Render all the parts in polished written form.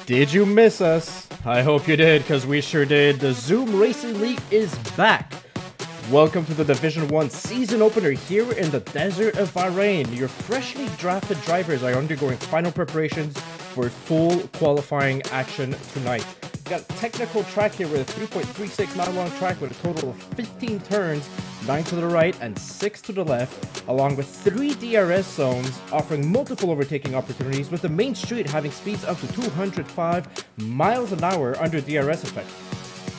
Did you miss us? I hope you did, because we sure did. The Zoom Racing League is back. Welcome to the Division 1 season opener here in the desert of Bahrain. Your freshly drafted drivers are undergoing final preparations for full qualifying action tonight. We got a technical track here with a 3.36 mile long track with a total of 15 turns, 9 to the right and 6 to the left, along with 3 DRS zones offering multiple overtaking opportunities, with the main street having speeds up to 205 miles an hour under DRS effect.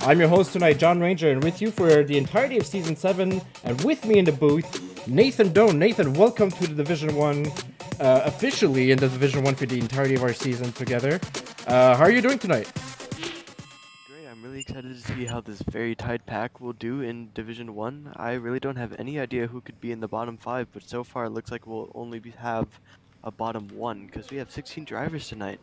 I'm your host tonight, John Ranger, and with you for the entirety of Season 7, and with me in the booth, Nathan Doan. Nathan, welcome to the Division 1, officially in the Division 1 for the entirety of our season together. How are you doing tonight? Great, I'm really excited to see how this very tight pack will do in Division 1. I really don't have any idea who could be in the bottom 5, but so far it looks like we'll only have a bottom 1, because we have 16 drivers tonight.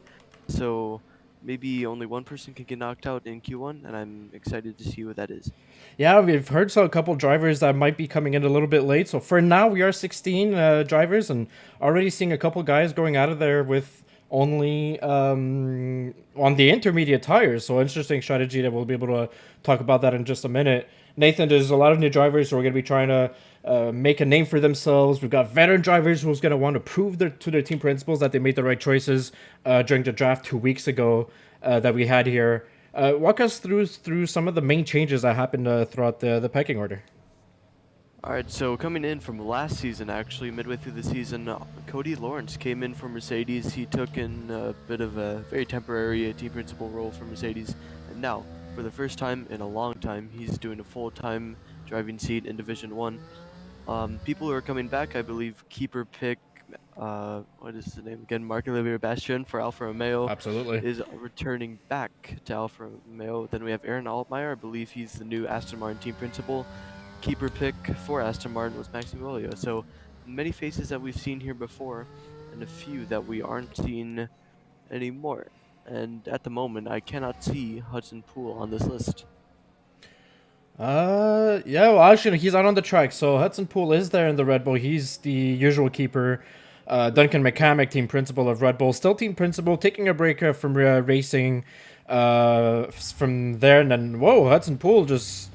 So maybe only one person can get knocked out in Q1, and I'm excited to see what that is. Yeah, we've heard a couple drivers that might be coming in a little bit late. So for now, we are 16 drivers, and already seeing a couple guys going out of there with only on the intermediate tires. So interesting strategy that we'll be able to talk about that in just a minute. Nathan, there's a lot of new drivers who are going to be trying to make a name for themselves. We've got veteran drivers who's going to want to prove to their team principals that they made the right choices during the draft 2 weeks ago that we had here. Walk us through some of the main changes that happened throughout the pecking order. Alright, so coming in from last season, actually, midway through the season, Cody Lawrence came in for Mercedes. He took in a bit of a very temporary team principal role for Mercedes, and now, for the first time in a long time, he's doing a full-time driving seat in Division 1. People who are coming back, I believe, keeper pick, what is his name again? Marc-Olivier Bastien for Alfa Romeo. Absolutely. Is returning back to Alfa Romeo. Then we have Aaron Altmaier. I believe he's the new Aston Martin team principal. Keeper pick for Aston Martin was Maxime Olio. So many faces that we've seen here before, and a few that we aren't seeing anymore. And at the moment, I cannot see Hudson Poole on this list. Yeah, well, actually, he's out on the track. So Hudson Poole is there in the Red Bull. He's the usual keeper. Duncan McCamick, team principal of Red Bull, still team principal, taking a break from racing from there. And then, whoa, Hudson Poole just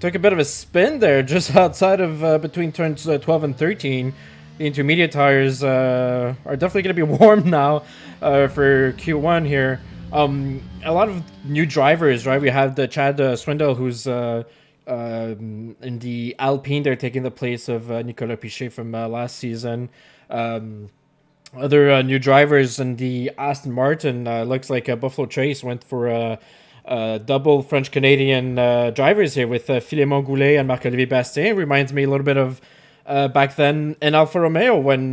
took a bit of a spin there just outside of between turns 12 and 13. The intermediate tires are definitely going to be warm now for Q1 here. A lot of new drivers, right? We have the Chad Swindle, who's in the Alpine. They're taking the place of Nicolas Pichet from last season. Other new drivers in the Aston Martin. Looks like Buffalo Trace went for double French-Canadian drivers here with Philemon Goulet and Marc-Olivier Bastien. Reminds me a little bit of back then in Alfa Romeo when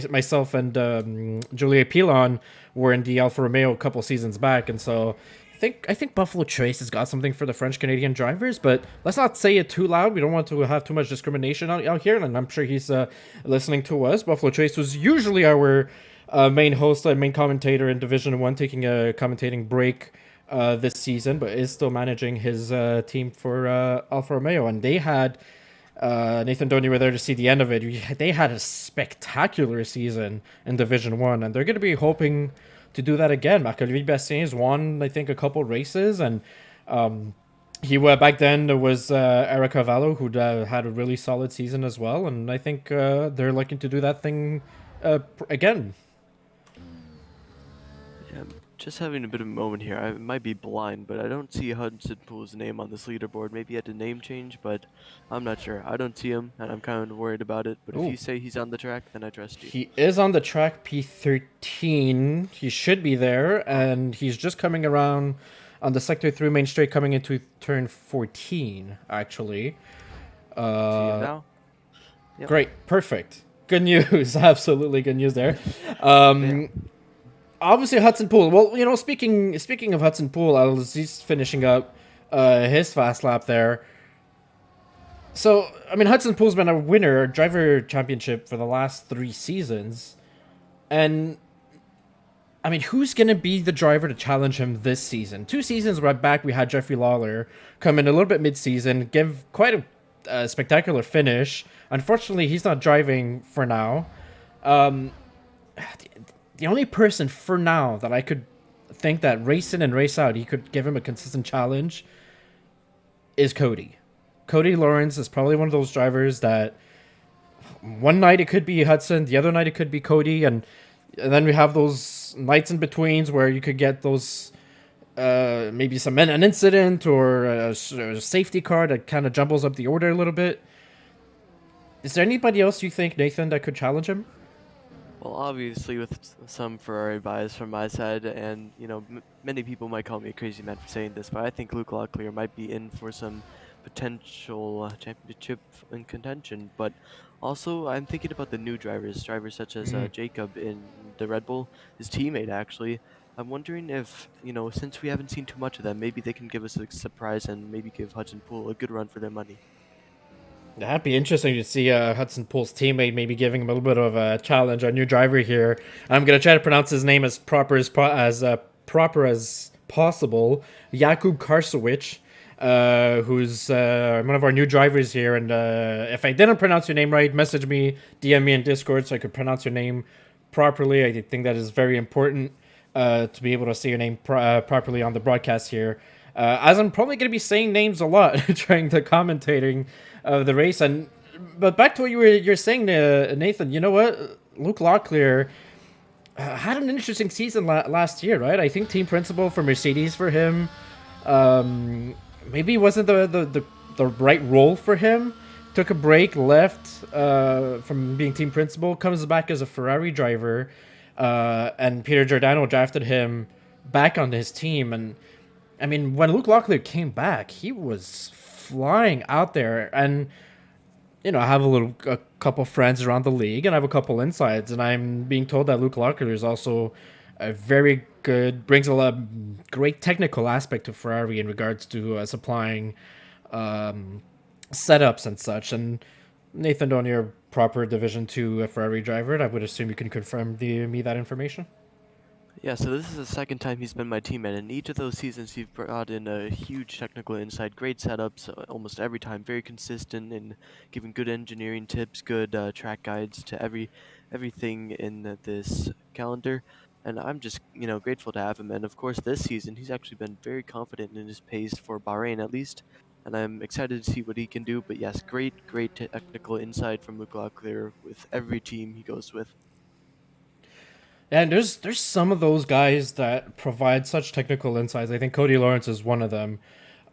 myself and Julia Pilon were in the Alfa Romeo a couple seasons back. And so I think Buffalo Trace has got something for the French-Canadian drivers, but let's not say it too loud. We don't want to have too much discrimination out here, and I'm sure he's listening to us. Buffalo Trace was usually our main host and main commentator in Division 1, taking a commentating break this season, but is still managing his team for Alfa Romeo. And they had, Nathan Donnie were there to see the end of it. They had a spectacular season in Division 1, and they're going to be hoping to do that again. Marc-Olivier Bastien has won, I think, a couple races, and he back then there was Eric Cavallo, who had a really solid season as well, and I think they're looking to do that thing again. Yeah, I'm just having a bit of a moment here. I might be blind, but I don't see Hudson Poole's name on this leaderboard. Maybe he had a name change, but I'm not sure. I don't see him, and I'm kind of worried about it. But if you say he's on the track, then I trust you. He is on the track, P13. He should be there, and he's just coming around on the Sector 3 main straight, coming into turn 14, actually. See him now? Yep. Great, perfect. Good news, absolutely good news there. Obviously, Hudson Poole. Well, you know, speaking of Hudson Poole, he's finishing up his fast lap there. So, I mean, Hudson Poole's been a winner, driver championship for the last 3 seasons. And, I mean, who's going to be the driver to challenge him this season? 2 seasons right back, we had Jeffrey Lawler come in a little bit mid-season, give quite a spectacular finish. Unfortunately, he's not driving for now. the only person for now that I could think that race in and race out, he could give him a consistent challenge is Cody. Cody Lawrence is probably one of those drivers that one night it could be Hudson, the other night it could be Cody, and then we have those nights in betweens where you could get those maybe an incident or a safety car that kind of jumbles up the order a little bit. Is there anybody else you think, Nathan, that could challenge him? Well, obviously, with some Ferrari bias from my side, and many people might call me a crazy man for saying this, but I think Luke Locklear might be in for some potential championship in contention. But also, I'm thinking about the new drivers such as Jacob in the Red Bull, his teammate actually. I'm wondering if, since we haven't seen too much of them, maybe they can give us a surprise and maybe give Hudson Poole a good run for their money. That'd be interesting to see Hudson Poole's teammate maybe giving him a little bit of a challenge. Our new driver here. I'm gonna try to pronounce his name as proper as possible. Jakub Karsowicz, who's one of our new drivers here. And if I didn't pronounce your name right, message me, DM me in Discord so I could pronounce your name properly. I think that is very important to be able to say your name properly on the broadcast here. As I'm probably going to be saying names a lot during the commentating of the race. But back to what you're saying, Nathan. You know what? Luke Locklear had an interesting season last year, right? I think team principal for Mercedes for him maybe wasn't the right role for him. Took a break, left from being team principal, comes back as a Ferrari driver, and Peter Giordano drafted him back on his team. And I mean, when Luke Locklear came back, he was flying out there. And, I have a couple friends around the league and I have a couple insides. And I'm being told that Luke Locklear is also a very good, brings a lot of great technical aspect to Ferrari in regards to supplying setups and such. And Nathan, on your proper Division 2 Ferrari driver, and I would assume you can confirm me that information. Yeah, so this is the second time he's been my teammate, and each of those seasons he's brought in a huge technical insight, great setups almost every time, very consistent in giving good engineering tips, good track guides to everything in this calendar. And I'm just, grateful to have him. And of course, this season he's actually been very confident in his pace for Bahrain at least, and I'm excited to see what he can do. But yes, great technical insight from Luke Locklear with every team he goes with. And there's some of those guys that provide such technical insights. I think Cody Lawrence is one of them.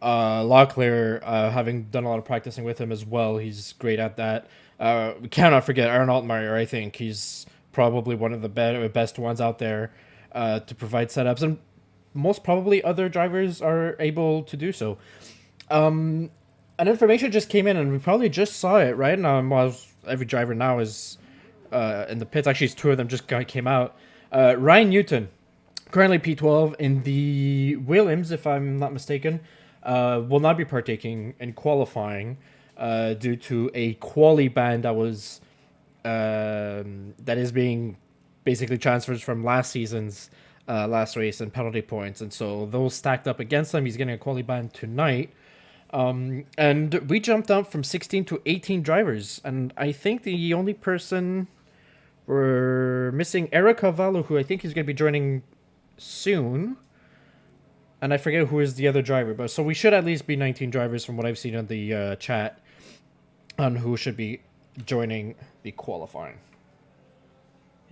Locklear, having done a lot of practicing with him as well, he's great at that. We cannot forget Aaron Altmaier. I think he's probably one of the best ones out there to provide setups, and most probably other drivers are able to do so. An information just came in, and we probably just saw it, right? Now, every driver now is in the pits. Actually, two of them just came out. Ryan Newton, currently P12 in the Williams, if I'm not mistaken, will not be partaking in qualifying due to a quali ban that is being basically transfers from last season's last race and penalty points, and so those stacked up against him. He's getting a quali ban tonight. And we jumped up from 16 to 18 drivers, and I think the only person we're missing Eric Cavallo, who I think is going to be joining soon. And I forget who is the other driver. But so we should at least be 19 drivers from what I've seen on the chat on who should be joining the qualifying.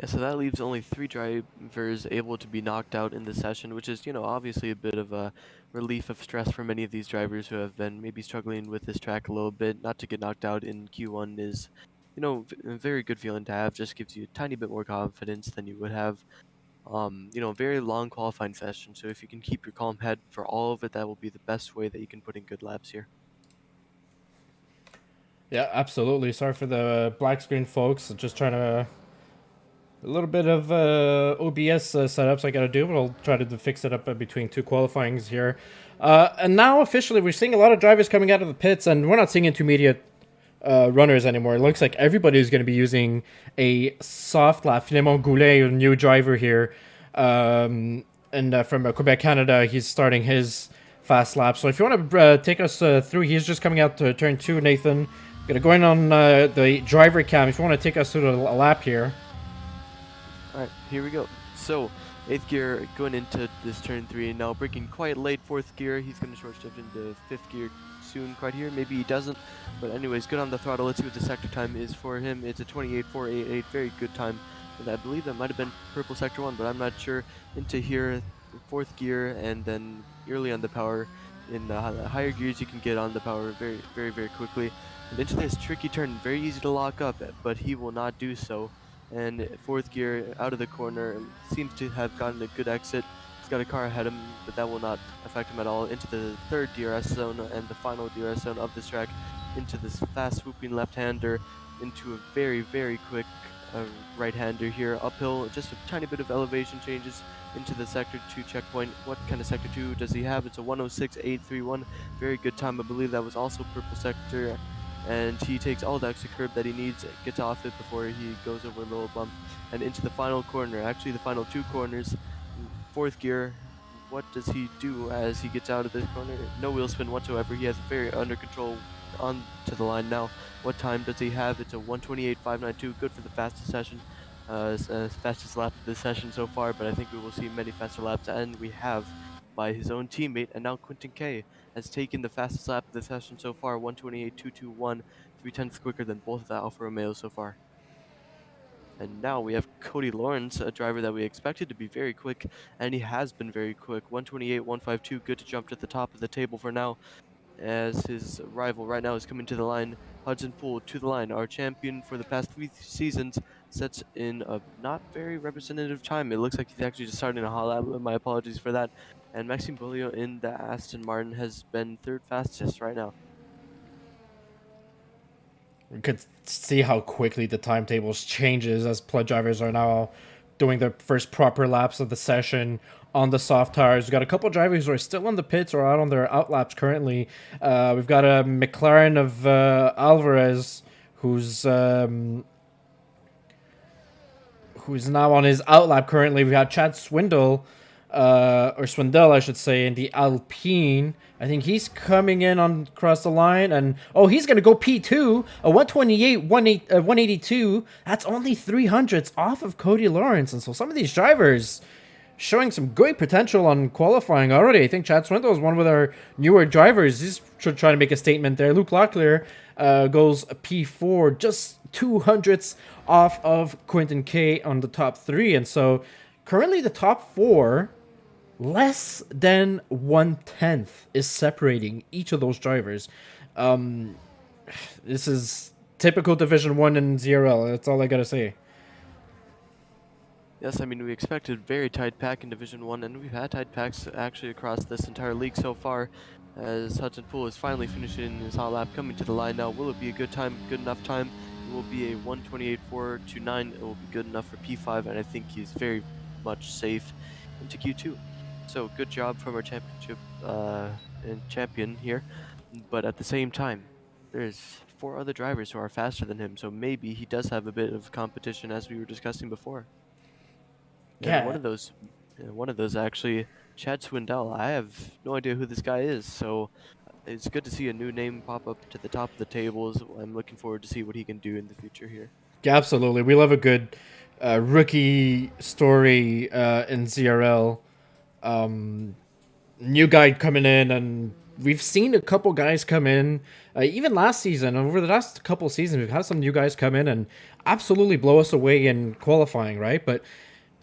Yeah, so that leaves only 3 drivers able to be knocked out in the session, which is, obviously a bit of a relief of stress for many of these drivers who have been maybe struggling with this track a little bit. Not to get knocked out in Q1 is a very good feeling to have. Just gives you a tiny bit more confidence than you would have. A very long qualifying session. So if you can keep your calm head for all of it, that will be the best way that you can put in good laps here. Yeah, absolutely. Sorry for the black screen, folks. Just trying to a little bit of OBS setups I got to do, but I'll try to fix it up between two qualifyings here. And now officially, we're seeing a lot of drivers coming out of the pits, and we're not seeing intermediate runners anymore. It looks like everybody is going to be using a soft lap. Filemon Goulet, a new driver here, and from Quebec, Canada, he's starting his fast lap. So if you want to take us through, he's just coming out to turn 2, Nathan. Gonna go in on the driver cam. If you want to take us through a lap here. All right, here we go. So, 8th gear going into this turn 3, now braking quite late, 4th gear. He's going to short shift into 5th gear soon, quite here. Maybe he doesn't, but anyways, good on the throttle. Let's see what the sector time is for him. It's a 28.488, very good time. And I believe that might have been purple sector 1, but I'm not sure. Into here, 4th gear, and then early on the power. In the higher gears, you can get on the power very quickly. And into this tricky turn, very easy to lock up, but he will not do so. And 4th gear out of the corner, seems to have gotten a good exit. He's got a car ahead of him, but that will not affect him at all. Into the 3rd DRS zone and the final DRS zone of this track, into this fast swooping left-hander, into a very quick right-hander here, uphill, just a tiny bit of elevation changes into the sector 2 checkpoint. What kind of sector 2 does he have? It's a 106.831, very good time. I believe that was also purple sector, and he takes all the extra curb that he needs, gets off it before he goes over a little bump, and into the final corner, actually the final 2 corners. 4th gear, what does he do as he gets out of this corner? No wheel spin whatsoever. He has very under control on to the line now. What time does he have? It's a 128.592, good for the fastest session, fastest lap of this session so far, but I think we will see many faster laps, and we have by his own teammate, and now Quentin K has taken the fastest lap of the session so far, 128.221, 3/10 quicker than both of the Alfa Romeos so far. And now we have Cody Lawrence, a driver that we expected to be very quick, and he has been very quick. 128.152, good to jump to the top of the table for now, as his rival right now is coming to the line. Hudson Poole to the line. Our champion for the past 3 seasons sets in a not very representative time. It looks like he's actually just starting a hot lap. My apologies for that. And Maxime Beaulieu in the Aston Martin has been 3rd fastest right now. We could see how quickly the timetables changes as Pledge drivers are now doing their first proper laps of the session on the soft tires. We've got a couple drivers who are still in the pits or out on their out laps currently. We've got a McLaren of Alvarez who's now on his out lap currently. We've got Chad Swindle, or Swindell, I should say, in the Alpine. I think he's coming in on across the line, and he's gonna go P2, a 182. That's only 300ths off of Cody Lawrence, and so some of these drivers showing some great potential on qualifying already. I think Chad Swindle is one of our newer drivers. He's trying to make a statement there. Luke Locklear goes P4, just 200ths off of Quentin K on the top 3, and so currently the top 4, less than 1/10 is separating each of those drivers. This is typical Division 1 and ZRL. That's all I gotta say. Yes, I mean, we expected very tight pack in Division 1, and we've had tight packs actually across this entire league so far, as Hudson Poole is finally finishing his hot lap, coming to the line now. Will it be a good time, good enough time? It will be a 128.429. It will be good enough for P5, and I think he's very much safe into Q2. So good job from our championship and champion here, but at the same time, there's 4 other drivers who are faster than him, so maybe he does have a bit of competition, as we were discussing before. Yeah. And one of those actually, Chad Swindell. I have no idea who this guy is, so it's good to see a new name pop up to the top of the tables. I'm looking forward to see what he can do in the future here. Yeah, absolutely. We love a good rookie story in ZRL. New guy coming in, and we've seen a couple guys come in, even last season. Over the last couple seasons, we've had some new guys come in and absolutely blow us away in qualifying, right? But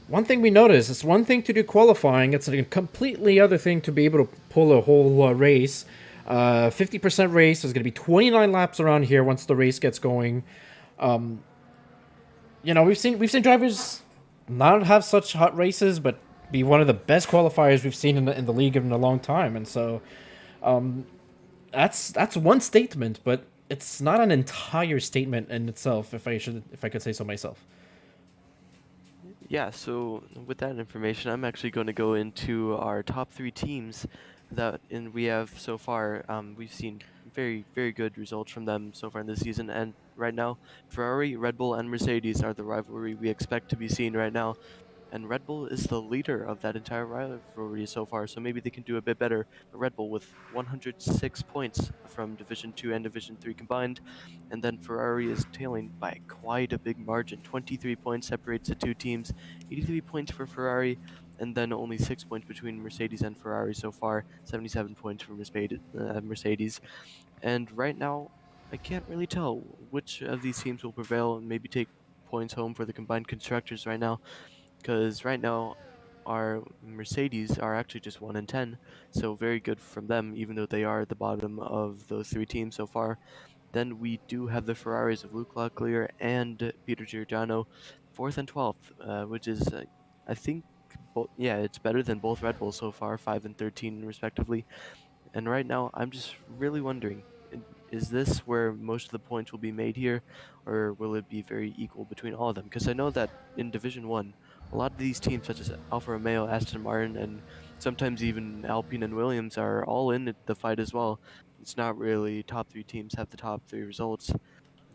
one thing we notice, it's one thing to do qualifying, it's a completely other thing to be able to pull a whole race. 50% race, there's going to be 29 laps around here once the race gets going. We've seen drivers not have such hot races, but be one of the best qualifiers we've seen in the league in a long time. And so that's one statement, but it's not an entire statement in itself, if I could say so myself. Yeah, so with that information, I'm actually going to go into our top 3 teams that we have so far. We've seen very good results from them so far in this season, and right now, Ferrari, Red Bull, and Mercedes are the rivalry we expect to be seen right now. and Red Bull is the leader of that entire rivalry so far, so maybe they can do a bit better. But Red Bull with 106 points from Division 2 and Division 3 combined, and then Ferrari is tailing by quite a big margin. 23 points separates the two teams, 83 points for Ferrari, and then only 6 points between Mercedes and Ferrari so far, 77 points for Mercedes. And right now, I can't really tell which of these teams will prevail and maybe take points home for the combined constructors right now, because right now our Mercedes are actually just 1 and 10, so very good from them, even though they are at the bottom of those three teams so far. Then we do have the Ferraris of Luke Locklear and Peter Giordano, 4th and 12th, which is, I think, yeah, it's better than both Red Bulls so far, 5 and 13 respectively. And right now, I'm just really wondering, is this where most of the points will be made here, or will it be very equal between all of them? Because I know that in Division 1, a lot of these teams, such as Alfa Romeo, Aston Martin, and sometimes even Alpine and Williams, are all in the fight as well. It's not really top three teams have the top three results.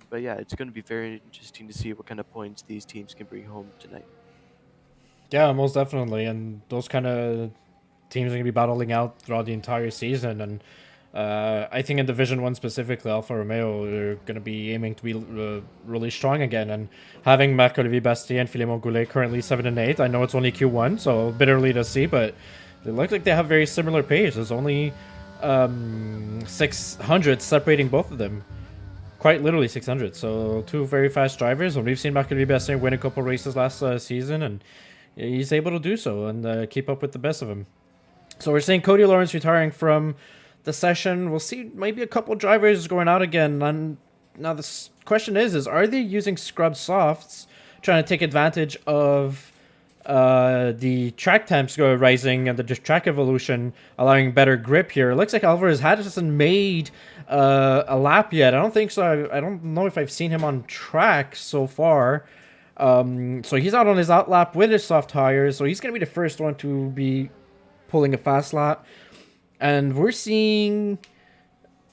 But yeah, it's going to be very interesting to see what kind of points these teams can bring home tonight. Yeah, most definitely. And those kind of teams are going to be battling out throughout the entire season. And I think in Division 1 specifically, Alfa Romeo are going to be aiming to be really strong again. And having Marc-Olivier Bastier and Philemon Goulet currently 7 and 8, I know it's only Q1, so a bit early to see, but they look like they have very similar pace. There's only 600 separating both of them. Quite literally 600. So two very fast drivers, and we've seen Marc-Olivier Bastier win a couple races last season, and he's able to do so and keep up with the best of him. So we're seeing Cody Lawrence retiring from the session. We'll see maybe a couple drivers going out again. And now the question is are they using scrub softs, trying to take advantage of the track temps rising and the track evolution, allowing better grip here? It looks like Alvarez hasn't made a lap yet. I don't think so. I don't know if I've seen him on track so far. So he's out on his out lap with his soft tires. So he's going to be the first one to be pulling a fast lap. And we're seeing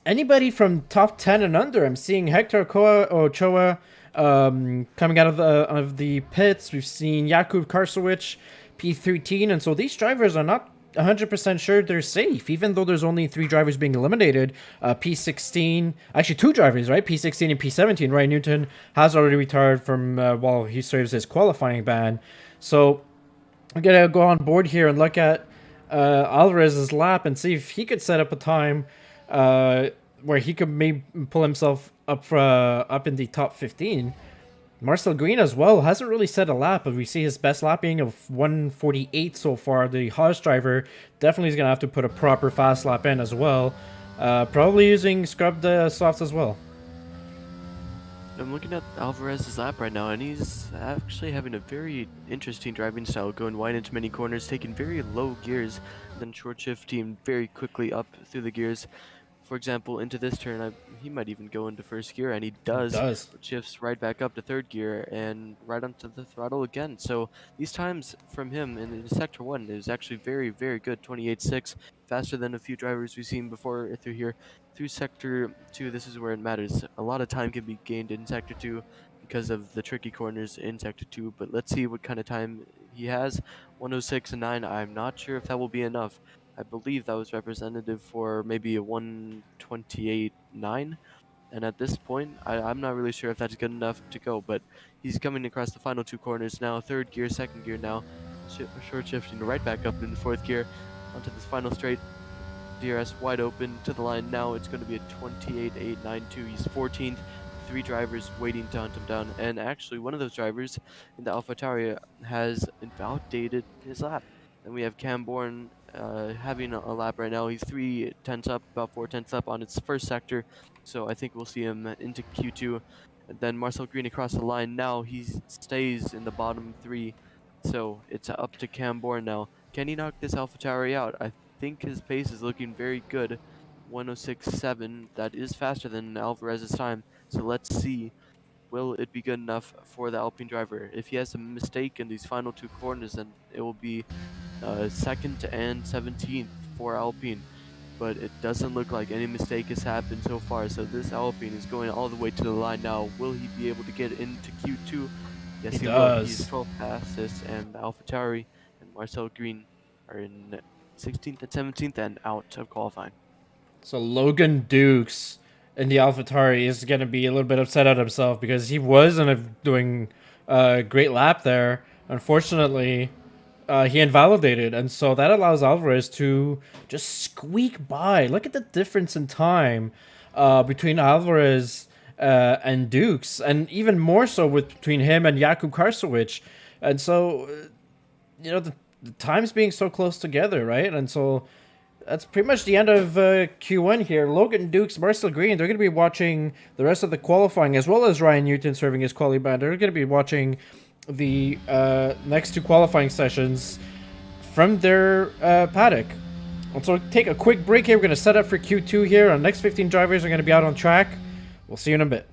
anybody from top 10 and under. I'm seeing Hector Ochoa coming out of the pits. We've seen Jakub Karsowicz, P13. And so these drivers are not 100% sure they're safe, even though there's only 3 drivers being eliminated. P16, actually 2 drivers, right? P16 and P17. Ryan Newton has already retired from while he serves his qualifying ban. So I'm going to go on board here and look at Alvarez's lap and see if he could set up a time where he could maybe pull himself up in the top 15. Marcel Green as well hasn't really set a lap, but we see his best lap being of 1:48 so far. The Haas driver definitely is going to have to put a proper fast lap in as well. Probably using scrubbed softs as well. I'm looking at Alvarez's lap right now, and he's actually having a very interesting driving style, going wide into many corners, taking very low gears, then short shifting very quickly up through the gears. For example, into this turn, he might even go into first gear, and he does. Shifts right back up to third gear and right onto the throttle again. So these times from him in Sector 1 is actually very, very good. 28.6, faster than a few drivers we've seen before through here. Through Sector 2, this is where it matters. A lot of time can be gained in Sector 2 because of the tricky corners in Sector 2, but let's see what kind of time he has. 106 and 9, I'm not sure if that will be enough. I believe that was representative for maybe a 128.9. And at this point, I'm not really sure if that's good enough to go, but he's coming across the final 2 corners now. Third gear, second gear now. Short shifting right back up in the fourth gear onto this final straight. DRS wide open to the line now. It's going to be a 28.892. He's 14th. 3 drivers waiting to hunt him down. And actually, one of those drivers in the AlphaTauri has invalidated his lap. Then we have Cam Bourne having a lap right now. He's 3 tenths up, about 4 tenths up on its first sector. So I think we'll see him into Q2. And then Marcel Green across the line now. He stays in the bottom 3. So it's up to Cam Bourne now. Can he knock this AlphaTauri out? I think his pace is looking very good. 106.7. That is faster than Alvarez's time. So let's see. Will it be good enough for the Alpine driver? If he has a mistake in these final 2 corners, then it will be 2nd and 17th for Alpine. But it doesn't look like any mistake has happened so far. So this Alpine is going all the way to the line now. Will he be able to get into Q2? Yes, He he will. He's does. 12th fastest, and AlphaTauri and Marcel Green are in 16th and 17th and out of qualifying. So Logan Dukes in the AlphaTauri is going to be a little bit upset at himself because he was doing a great lap there. Unfortunately, he invalidated, and so that allows Alvarez to just squeak by. Look at the difference in time between Alvarez and Dukes, and even more so between him and Jakub Karsovic. And so, the times being so close together, right? And so that's pretty much the end of Q1 here. Logan Dukes, Marcel Green, they're going to be watching the rest of the qualifying, as well as Ryan Newton serving his quali band. They're going to be watching the next two qualifying sessions from their paddock. And so take a quick break here. We're going to set up for Q2 here. Our next 15 drivers are going to be out on track. We'll see you in a bit.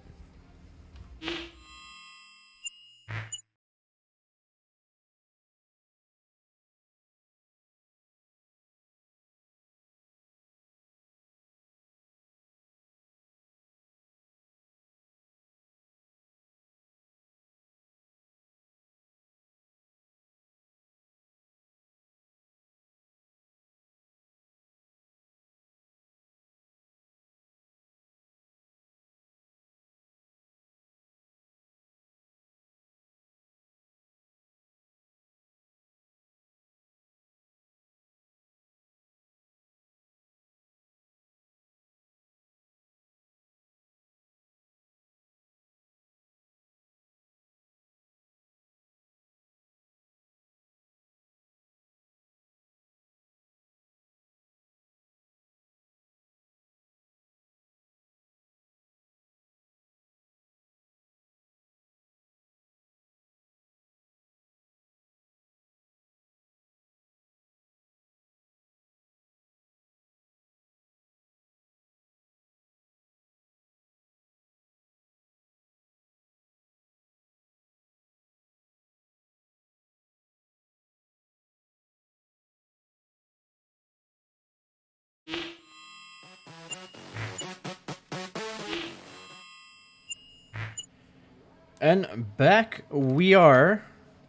And back we are,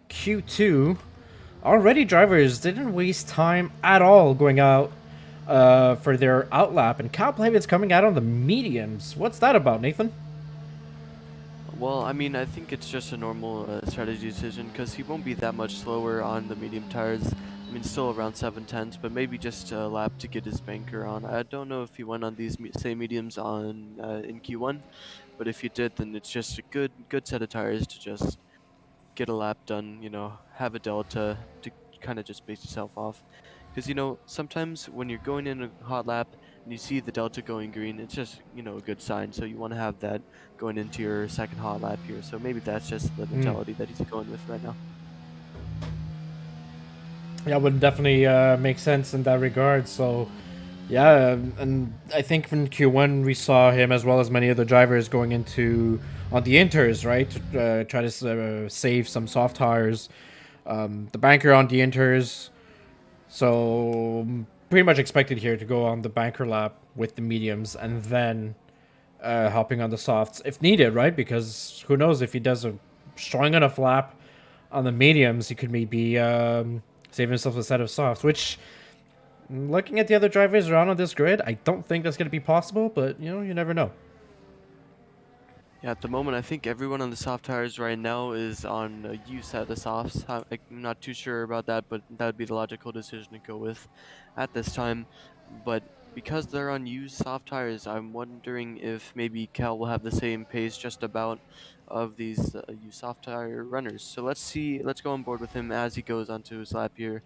Q2. Already drivers didn't waste time at all going out for their outlap, and Cal Plavin's coming out on the mediums. What's that about, Nathan? Well, I mean, I think it's just a normal strategy decision because he won't be that much slower on the medium tires. I mean, still around 7/10s, but maybe just a lap to get his banker on. I don't know if he went on these same mediums on in Q1, but if he did, then it's just a good set of tires to just get a lap done. Have a delta to kind of just base yourself off. Because sometimes when you're going in a hot lap and you see the delta going green, it's just a good sign. So you want to have that going into your second hot lap here. So maybe that's just the mentality that he's going with right now. Yeah, would definitely make sense in that regard. So, yeah, and I think in Q1 we saw him as well as many other drivers going into on the inters, right, to try to save some soft tires. The banker on the inters, so pretty much expected here to go on the banker lap with the mediums and then hopping on the softs if needed, right? Because who knows, if he does a strong enough lap on the mediums, he could maybe save himself a set of softs, which, looking at the other drivers around on this grid, I don't think that's going to be possible, but, you never know. Yeah, at the moment, I think everyone on the soft tires right now is on a used set of softs. I'm not too sure about that, but that would be the logical decision to go with at this time. But because they're on used soft tires, I'm wondering if maybe Cal will have the same pace just about of these used soft tire runners. So let's go on board with him as he goes onto his lap here,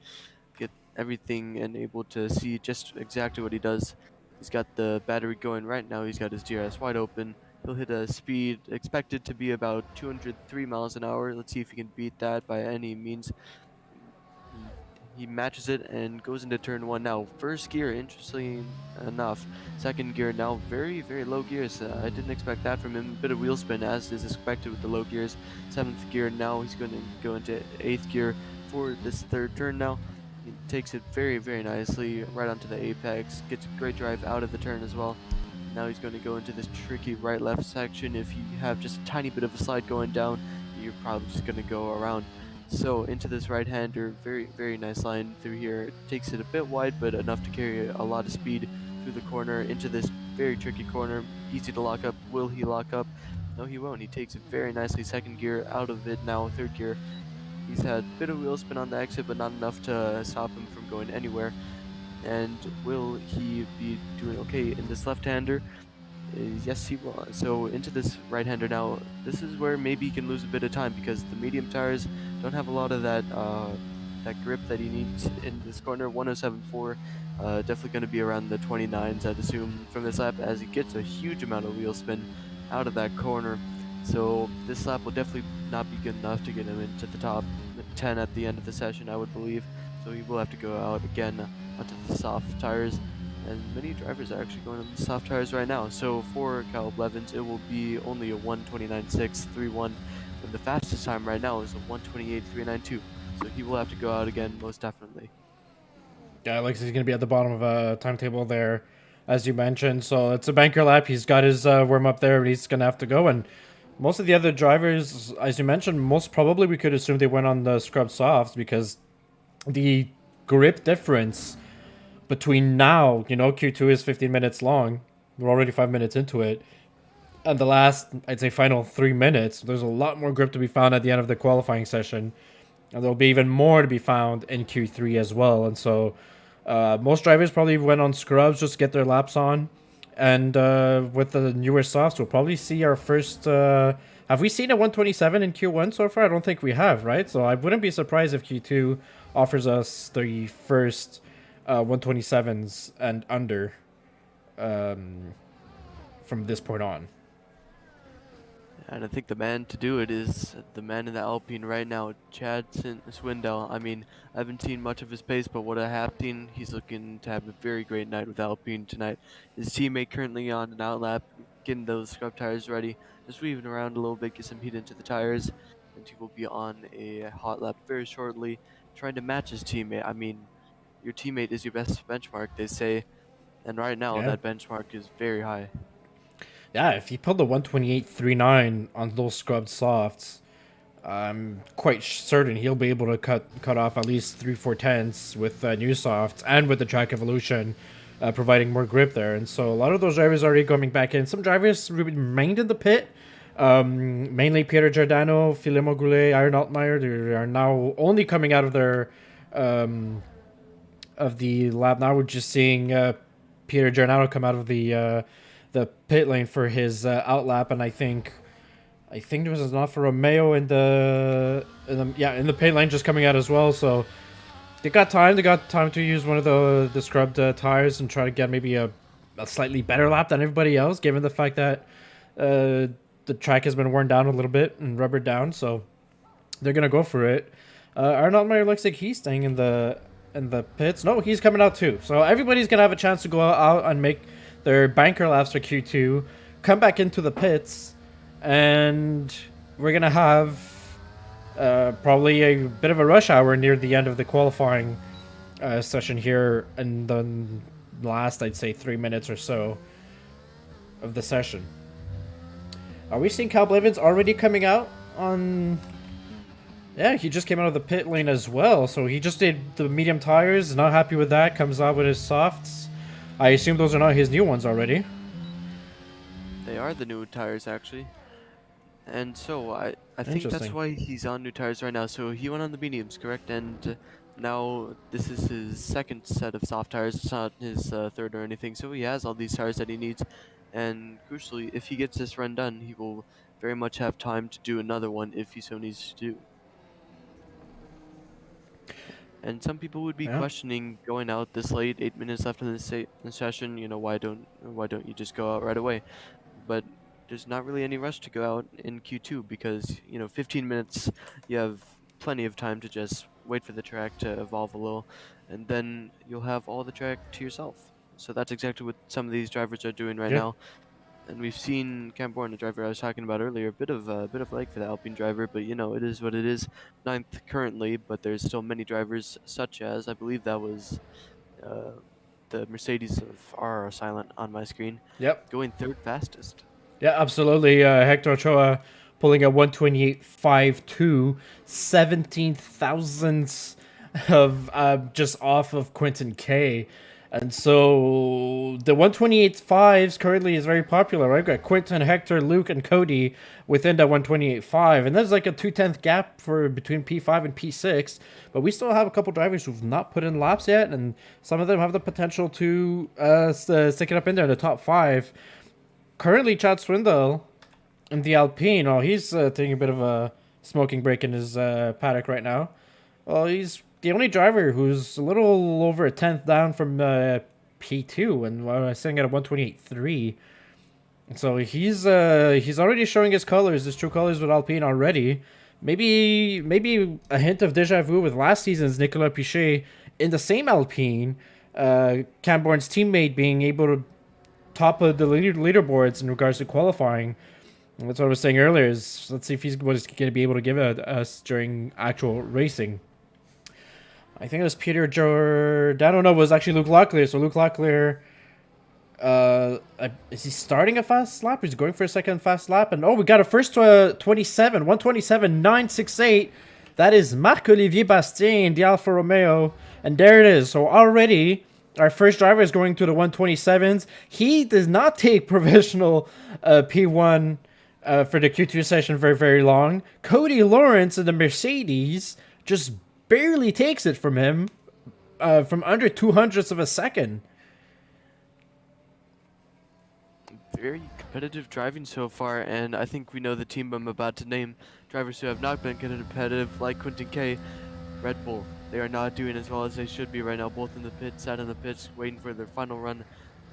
get everything and able to see just exactly what he does. He's got the battery going right now. He's got his DRS wide open. He'll hit a speed expected to be about 203 miles an hour. Let's see if he can beat that by any means. He matches it and goes into turn one now. First gear, interestingly enough. Second gear now, very, very low gears. I didn't expect that from him. A bit of wheel spin, as is expected with the low gears. Seventh gear now, he's going to go into eighth gear for this third turn now. He takes it very, very nicely right onto the apex. Gets a great drive out of the turn as well. Now he's going to go into this tricky right-left section. If you have just a tiny bit of a slide going down, you're probably just going to go around. So into this right-hander, very, very nice line through here. Takes it a bit wide, but enough to carry a lot of speed through the corner into this very tricky corner. Easy to lock up. Will he lock up? No, he won't. He takes it very nicely. Second gear out of it now. Third gear. He's had a bit of wheel spin on the exit, but not enough to stop him from going anywhere. And will he be doing okay in this left-hander? Yes, he will. So into this right-hander now. This is where maybe he can lose a bit of time because the medium tires don't have a lot of that grip that he needs in this corner. 107.4, definitely going to be around the 29s, I'd assume, from this lap as he gets a huge amount of wheel spin out of that corner. So this lap will definitely not be good enough to get him into the top 10 at the end of the session, I would believe. So he will have to go out again onto the soft tires. And many drivers are actually going on the soft tires right now. So for Cal Blevins, it will be only a 1:29.631, when the fastest time right now is a 1:28.392. So he will have to go out again, most definitely. Yeah, it looks like he's going to be at the bottom of a timetable there, as you mentioned. So it's a banker lap. He's got his warm up there, but he's going to have to go. And most of the other drivers, as you mentioned, most probably we could assume they went on the scrub softs because the grip difference between now, Q2 is 15 minutes long. We're already 5 minutes into it. And the last, I'd say, final 3 minutes, there's a lot more grip to be found at the end of the qualifying session. And there'll be even more to be found in Q3 as well. And so most drivers probably went on scrubs just to get their laps on. And with the newer softs, we'll probably see our first... have we seen a 127 in Q1 so far? I don't think we have, right? So I wouldn't be surprised if Q2 offers us the first 127s and under from this point on. And I think the man to do it is the man in the Alpine right now, Chad Swindell. I mean, I haven't seen much of his pace, but what I have seen, he's looking to have a very great night with Alpine tonight. His teammate currently on an outlap, getting those scrub tires ready, just weaving around a little bit, get some heat into the tires, and he will be on a hot lap very shortly, trying to match his teammate. I mean, your teammate is your best benchmark, they say, and right now Yeah. that benchmark is very high. Yeah, if he pulled the 128.39 on those scrubbed softs, I'm quite certain he'll be able to cut off at least 3/4 with new softs and with the track evolution, providing more grip there. And so a lot of those drivers are already coming back in. Some drivers remained in the pit, mainly Peter Giordano, Filemo Goulet, Aaron Altmaier. They are now only coming out of their of the lap. Now we're just seeing Peter Giordano come out of the pit lane for his outlap, and I think there was an Alfa Romeo in the pit lane just coming out as well. So they got time. They got time to use one of the scrubbed tires and try to get maybe a slightly better lap than everybody else, given the fact that the track has been worn down a little bit and rubbered down. So they're gonna go for it. Arnold Meyer looks like he's staying in the pits. No, he's coming out too. So everybody's gonna have a chance to go out and make their banker laps for Q2, come back into the pits, and we're going to have probably a bit of a rush hour near the end of the qualifying session here in the last, I'd say, 3 minutes or so of the session. Are we seeing Cal Blevins already coming out on... Yeah, he just came out of the pit lane as well, so he just did the medium tires, not happy with that, comes out with his softs. I assume those are not his new ones already. They are the new tires, actually. And so I think that's why he's on new tires right now. So he went on the mediums, correct? And now this is his second set of soft tires. It's not his third or anything. So he has all these tires that he needs. And crucially, if he gets this run done, he will very much have time to do another one if he so needs to do. And some people would be questioning going out this late, 8 minutes left in the session. You know, why don't you just go out right away? But there's not really any rush to go out in Q2 because 15 minutes, you have plenty of time to just wait for the track to evolve a little, and then you'll have all the track to yourself. So that's exactly what some of these drivers are doing right now. And we've seen Cam Bourne, the driver I was talking about earlier, a bit of leg for the Alpine driver, but it is what it is. 9th currently, but there's still many drivers, such as I believe that was the Mercedes of R silent on my screen. Yep. Going 3rd fastest. Yeah, absolutely. Hector Ochoa pulling a 128.52, 17 thousandths of just off of Quentin K. And so the 128.5s currently is very popular, right? We've got Quentin, Hector, Luke, and Cody within that 128.5. And there's like a 2/10 gap for between P5 and P6. But we still have a couple drivers who've not put in laps yet. And some of them have the potential to stick it up in there in the top 5. Currently, Chad Swindle in the Alpine, he's taking a bit of a smoking break in his paddock right now. Well, he's the only driver who's a little over a tenth down from P2, and sitting at a 128.3. So he's already showing his colors, his true colors with Alpine already. Maybe a hint of deja vu with last season's Nicolas Pichet in the same Alpine. Camborne's teammate being able to top of the leaderboards in regards to qualifying. And that's what I was saying earlier. Is let's see if he's going to be able to give it us during actual racing. I think it was Peter Giordano. No, it was actually Luke Locklear. So Luke Locklear, is he starting a fast lap? He's going for a second fast lap. And we got a first 27, 127.968. That is Marc-Olivier Bastien, the Alfa Romeo. And there it is. So already our first driver is going to the 127s. He does not take provisional P1 for the Q2 session very, very long. Cody Lawrence in the Mercedes just barely takes it from him from under 200ths of a second. Very competitive driving so far, and I think we know the team I'm about to name. Drivers who have not been competitive, like Quentin K, Red Bull. They are not doing as well as they should be right now, both in the pits, sat in the pits, waiting for their final run,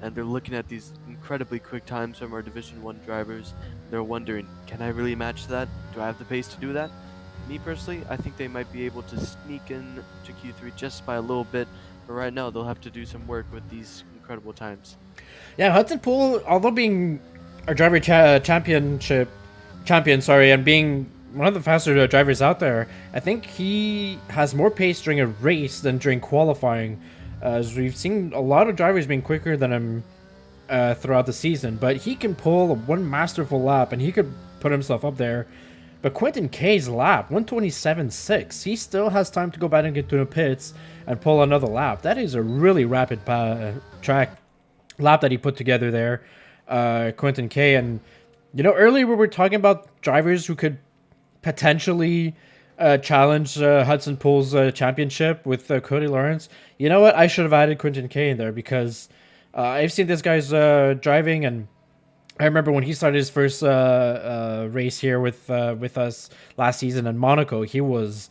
and they're looking at these incredibly quick times from our Division 1 drivers. They're wondering, can I really match that? Do I have the pace to do that? Me personally, I think they might be able to sneak in to Q3 just by a little bit, but right now they'll have to do some work with these incredible times. Yeah, Hudson Poole, although being our driver champion, and being one of the faster drivers out there, I think he has more pace during a race than during qualifying. As we've seen a lot of drivers being quicker than him throughout the season, but he can pull one masterful lap and he could put himself up there. But Quentin K's lap, 127.6, he still has time to go back and get to the pits and pull another lap. That is a really rapid track lap that he put together there, Quentin K. And, earlier we were talking about drivers who could potentially challenge Hudson Poole's championship with Cody Lawrence. You know what? I should have added Quentin K in there because I've seen this guy's driving, and I remember when he started his first race here with us last season in Monaco, he was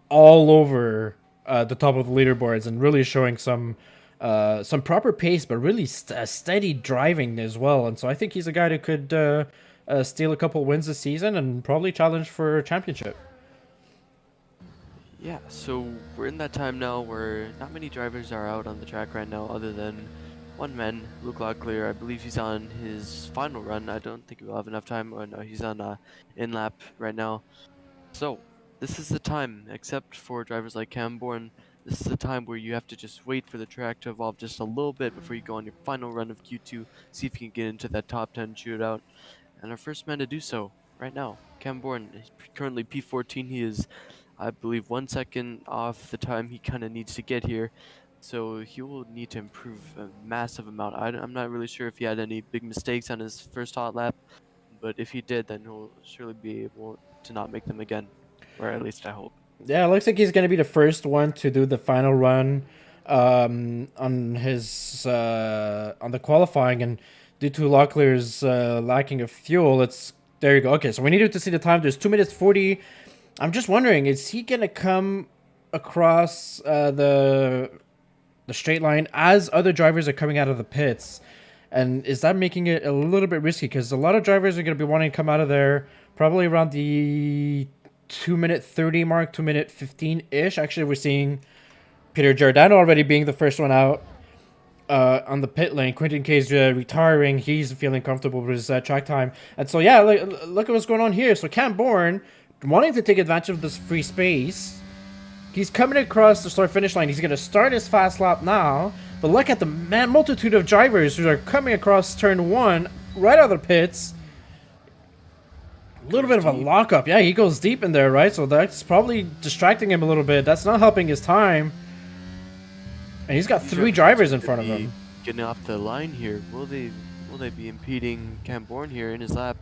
all over the top of the leaderboards and really showing some proper pace, but really steady driving as well. And so I think he's a guy that could steal a couple wins this season and probably challenge for a championship. Yeah, so we're in that time now where not many drivers are out on the track right now other than one man, Luke Locklear. I believe he's on his final run. I don't think we'll have enough time. Oh no, he's on in-lap right now. So, this is the time, except for drivers like Camborne, this is the time where you have to just wait for the track to evolve just a little bit before you go on your final run of Q2, see if you can get into that top 10 shootout. And our first man to do so right now, Camborne, is currently P14. He is, I believe, 1 second off the time he kind of needs to get here. So he will need to improve a massive amount. I'm not really sure if he had any big mistakes on his first hot lap, but if he did, then he'll surely be able to not make them again, or at least I hope. Yeah, it looks like he's going to be the first one to do the final run on his on the qualifying, and due to Locklear's lacking of fuel, there you go. Okay, so we needed to see the time. There's 2 minutes 40. I'm just wondering, is he going to come across the straight line as other drivers are coming out of the pits? And is that making it a little bit risky? Because a lot of drivers are going to be wanting to come out of there probably around the 2 minute 30 mark, 2 minute 15-ish. Actually, we're seeing Peter Giordano already being the first one out on the pit lane. Quentin K's retiring. He's feeling comfortable with his track time. And so, yeah, look at what's going on here. So Camborne, wanting to take advantage of this free space, he's coming across the start-finish line. He's going to start his fast lap now. But look at the multitude of drivers who are coming across turn 1 right out of the pits. A little Goes bit of a deep. lockup. Yeah, he goes deep in there, right? So that's probably distracting him a little bit. That's not helping his time. And he's got These 3 drivers drivers seem in to front of be him. getting off the line here. Will they be impeding Camborne here in his lap,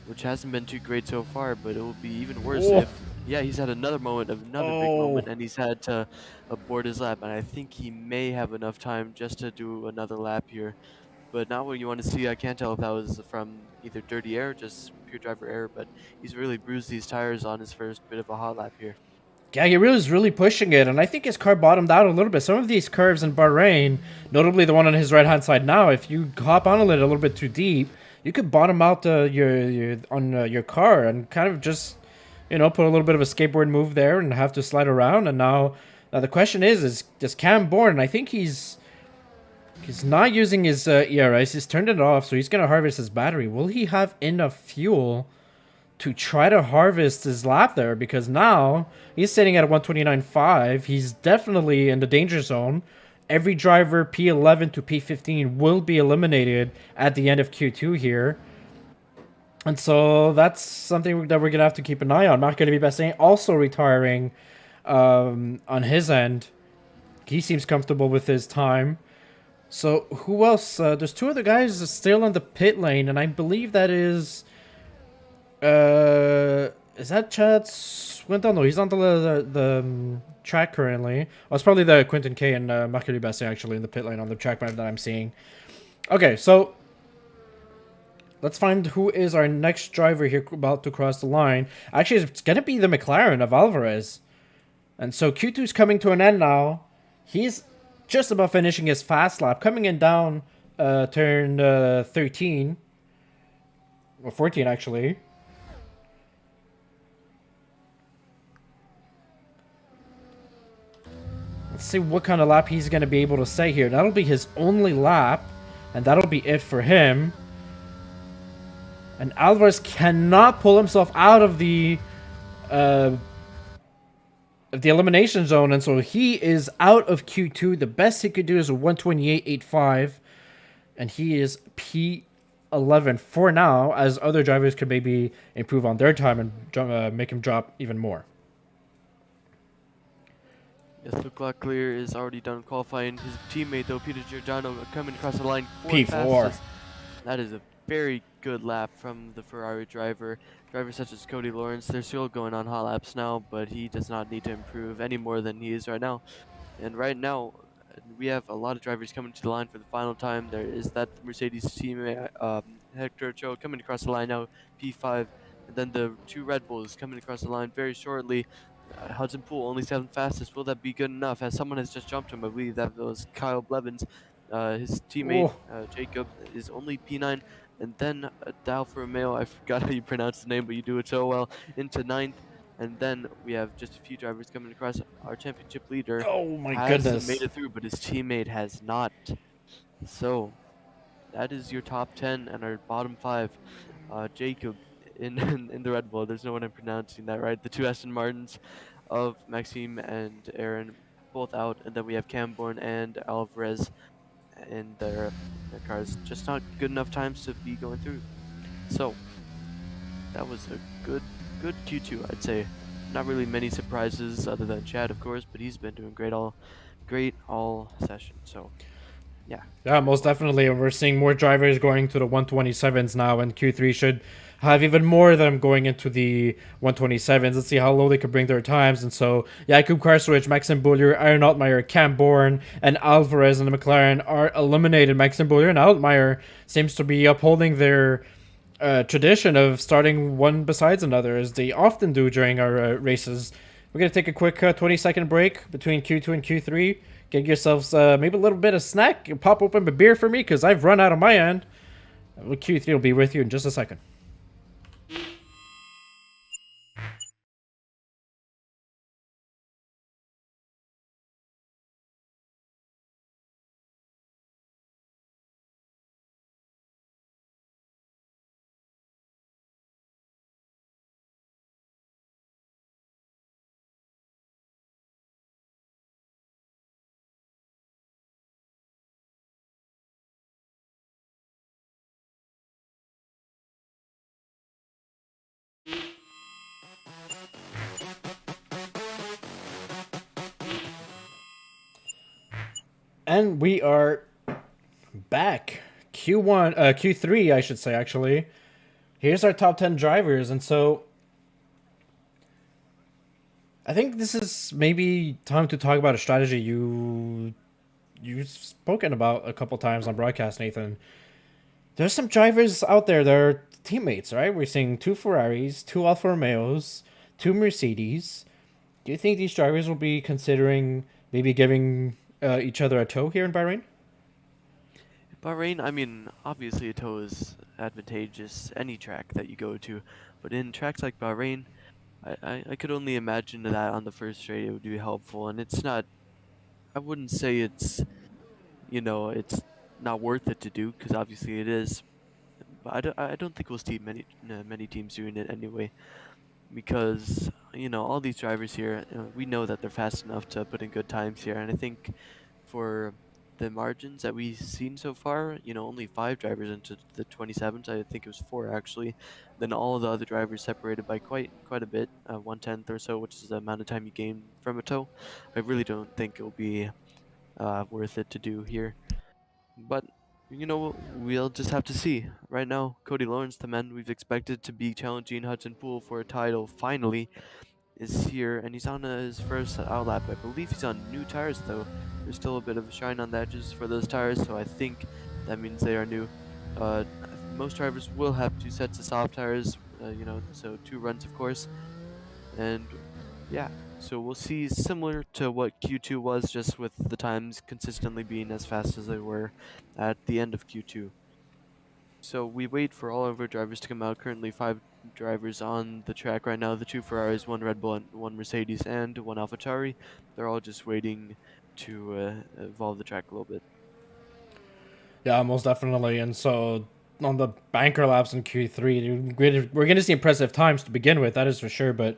which hasn't been too great so far, but it will be even worse Oh, if yeah, he's had another moment of another big oh. moment and he's had to abort his lap, and I think he may have enough time just to do another lap here. But not what you want to see. I can't tell if that was from either dirty air, just pure driver error, but he's really bruised these tires on his first bit of a hot lap here. Yeah, he really is really pushing it, and I think his car bottomed out a little bit. Some of these curves in Bahrain, notably the one on his right-hand side now, if you hop on it a little bit too deep, you could bottom out your car and kind of just, put a little bit of a skateboard move there and have to slide around. And now the question is does Cam Bourne? I think he's not using his ERS. He's turned it off, so he's gonna harvest his battery. Will he have enough fuel to try to harvest his lap there? Because now he's sitting at a 129.5. He's definitely in the danger zone. Every driver P11 to P15 will be eliminated at the end of Q2 here. And so that's something that we're going to have to keep an eye on. Marc Bassin also retiring on his end. He seems comfortable with his time. So who else? There's 2 other guys still on the pit lane, and I believe that is that Chad Swinton? No, he's on the track currently. Oh, it's probably the Quentin K and Marc Bassin actually in the pit lane on the track map that I'm seeing. Okay, so let's find who is our next driver here about to cross the line. Actually, it's gonna be the McLaren of Alvarez. And so Q2's coming to an end now. He's just about finishing his fast lap, coming in down turn 13. Or 14, actually. Let's see what kind of lap he's going to be able to say here. That'll be his only lap, and that'll be it for him. And Alvarez cannot pull himself out of the elimination zone, and so he is out of Q2. The best he could do is a 128.85, and he is P11 for now, as other drivers could maybe improve on their time and make him drop even more. Yes, Luke Locklear is already done qualifying. His teammate, though, Peter Giordano, coming across the line P4. fastest. That is a very good lap from the Ferrari driver. Drivers such as Cody Lawrence, they're still going on hot laps now, but he does not need to improve any more than he is right now. And right now, we have a lot of drivers coming to the line for the final time. There is that Mercedes teammate, Hector Cho, coming across the line now, P5. And then the 2 Red Bulls coming across the line very shortly. Hudson Poole only 7th fastest. Will that be good enough? As someone has just jumped him, I believe that was Kyle Blevins. His teammate Jacob is only P9, and then Alfa Romeo. I forgot how you pronounce the name, but you do it so well. Into 9th, and then we have just a few drivers coming across. Our championship leader Oh my has goodness. made it through, but his teammate has not. So that is your top 10 and our bottom 5. Jacob in the Red Bull. There's no one I'm pronouncing that right. The 2 Aston Martins of Maxime and Aaron both out, and then we have Camborne and Alvarez in their cars. Just not good enough times to be going through. So that was a good Q2, I'd say. Not really many surprises other than Chad, of course, but he's been doing great all session. So Yeah, most definitely. And we're seeing more drivers going to the 127s now, and Q3 should have even more of them going into the 127s. Let's see how low they could bring their times. And so, Jakub Karswich, Maxim Boulier, Aaron Altmaier, Cam Bourne, and Alvarez and the McLaren are eliminated. Maxim Boulier and Altmaier seems to be upholding their tradition of starting one besides another, as they often do during our races. We're going to take a quick 20-second break between Q2 and Q3. Get yourselves maybe a little bit of snack. Pop open a beer for me, because I've run out on my end. Q3 will be with you in just a second. And we are back. Q3, I should say, actually. Here's our top 10 drivers. And so I think this is maybe time to talk about a strategy you've spoken about a couple times on broadcast, Nathan. There's some drivers out there that are teammates, right? We're seeing two Ferraris, two Alfa Romeos, two Mercedes. Do you think these drivers will be considering maybe giving each other a tow here in Bahrain? Bahrain, I mean, obviously a tow is advantageous any track that you go to, but in tracks like Bahrain, I could only imagine that on the first straight it would be helpful, and it's not, I wouldn't say it's not worth it to do, because obviously it is, but I don't think we'll see many teams doing it anyway, because, all these drivers here, we know that they're fast enough to put in good times here, and I think for the margins that we've seen so far, only 5 drivers into the 27s. I think it was 4 actually. Then all of the other drivers separated by quite a bit, 1/10 or so, which is the amount of time you gain from a tow. I really don't think it'll be worth it to do here. But we'll just have to see. Right now, Cody Lawrence, the man we've expected to be challenging Hudson Poole for a title, finally is here, and he's on his first outlap. I believe he's on new tires, though. There's still a bit of a shine on the edges for those tires, so I think that means they are new. Uh, Most drivers will have 2 sets of soft tires, so 2 runs, of course. And yeah, so we'll see similar to what Q2 was, just with the times consistently being as fast as they were at the end of Q2. So we wait for all of our drivers to come out. Currently 5 drivers on the track right now. The 2 Ferraris, 1 Red Bull, and 1 Mercedes, and 1 AlphaTauri. They're all just waiting to evolve the track a little bit. Yeah, most definitely. And so on the banker laps in Q3, we're going to see impressive times to begin with, that is for sure, but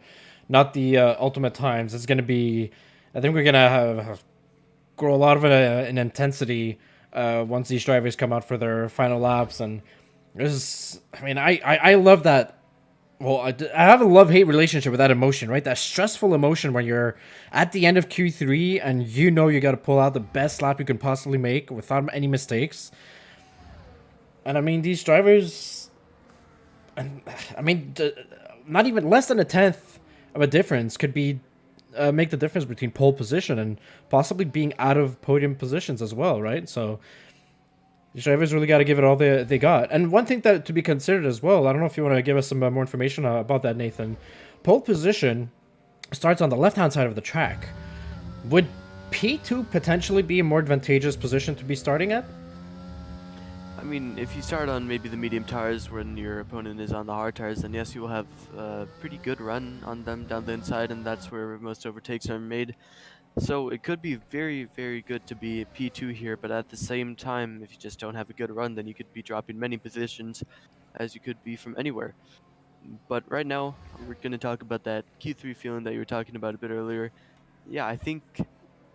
not the ultimate times. It's going to be, I think we're going to have grow a lot of an intensity once these drivers come out for their final laps. And I love that. Well, I have a love-hate relationship with that emotion, right? That stressful emotion when you're at the end of Q3 and you know you got to pull out the best lap you can possibly make without any mistakes. And I mean, these drivers, and I mean, not even less than a tenth of a difference could be make the difference between pole position and possibly being out of podium positions as well, right? So these drivers really got to give it all they got. And one thing that to be considered as well, I don't know if you want to give us some more information about that, Nathan. Pole position starts on the left-hand side of the track. Would P2 potentially be a more advantageous position to be starting at? I mean, if you start on maybe the medium tires when your opponent is on the hard tires, then yes, you will have a pretty good run on them down the inside, and that's where most overtakes are made. So it could be very, very good to be P2 here, but at the same time, if you just don't have a good run, then you could be dropping many positions as you could be from anywhere. But right now, we're going to talk about that Q3 feeling that you were talking about a bit earlier. Yeah, I think,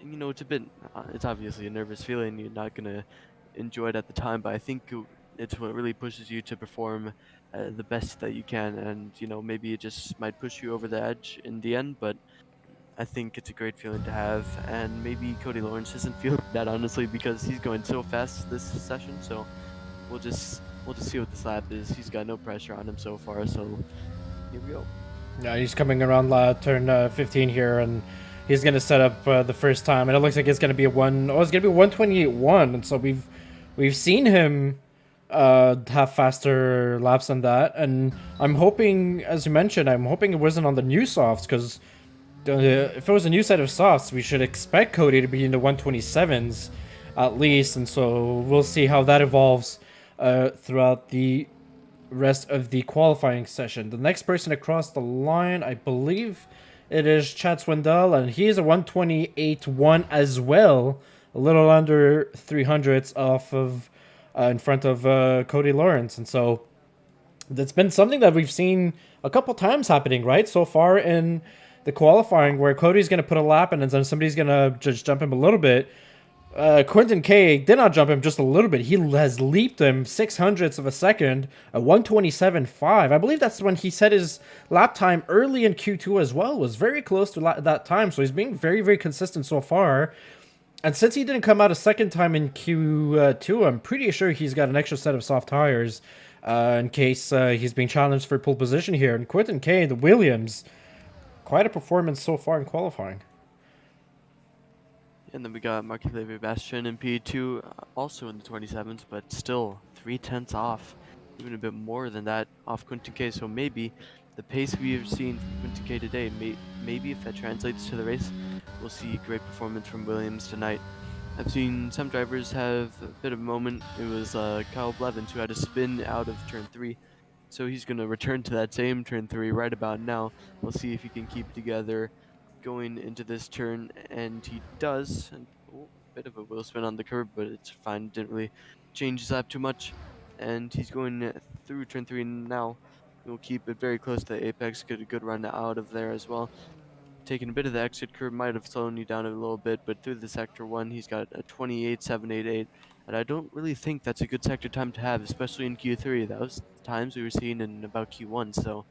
it's obviously a nervous feeling. You're not going to enjoy it at the time, but I think it's what really pushes you to perform the best that you can. And, maybe it just might push you over the edge in the end, but I think it's a great feeling to have, and maybe Cody Lawrence isn't feeling that, honestly, because he's going so fast this session. So we'll just see what this lap is. He's got no pressure on him so far, so here we go. Yeah, he's coming around turn 15 here, and he's gonna set up the first time, and it looks like it's gonna be it's gonna be 128.1, and so we've seen him have faster laps than that, and I'm hoping, as you mentioned, it wasn't on the new softs, because if it was a new set of softs, we should expect Cody to be in the 127s at least, and so we'll see how that evolves throughout the rest of the qualifying session. The next person across the line, I believe it is Chad Swindell, and he is a 128.1 as well, a little under 300s off of in front of Cody Lawrence, and so that's been something that we've seen a couple times happening, right, so far in the qualifying, where Cody's going to put a lap and then somebody's going to just jump him a little bit. Quentin K did not jump him just a little bit. He has leaped him 600ths of a second, a 127.5. I believe that's when he set his lap time early in Q2 as well. Was very close to that time, so he's being very, very consistent so far. And since he didn't come out a second time in Q2, I'm pretty sure he's got an extra set of soft tires in case he's being challenged for pole position here. And Quentin K, the Williams, quite a performance so far in qualifying. And then we got Marc-Olivier Bastian in P2, also in the 27s, but still 3/10 off, even a bit more than that off Quentin K. So maybe the pace we have seen from Quentin K today, maybe if that translates to the race, we'll see great performance from Williams tonight. I've seen some drivers have a bit of a moment. It was Kyle Blevins who had to spin out of turn 3. So he's going to return to that same turn 3 right about now. We'll see if he can keep it together going into this turn, and he does. And, bit of a wheel spin on the curb, but it's fine. Didn't really change his lap too much. And he's going through turn 3 now. He'll keep it very close to the apex. Get a good run out of there as well. Taking a bit of the exit curve might have slowed you down a little bit, but through the sector 1, he's got a 28.788. And I don't really think that's a good sector time to have, especially in Q3. That was times we were seeing in about Q1, so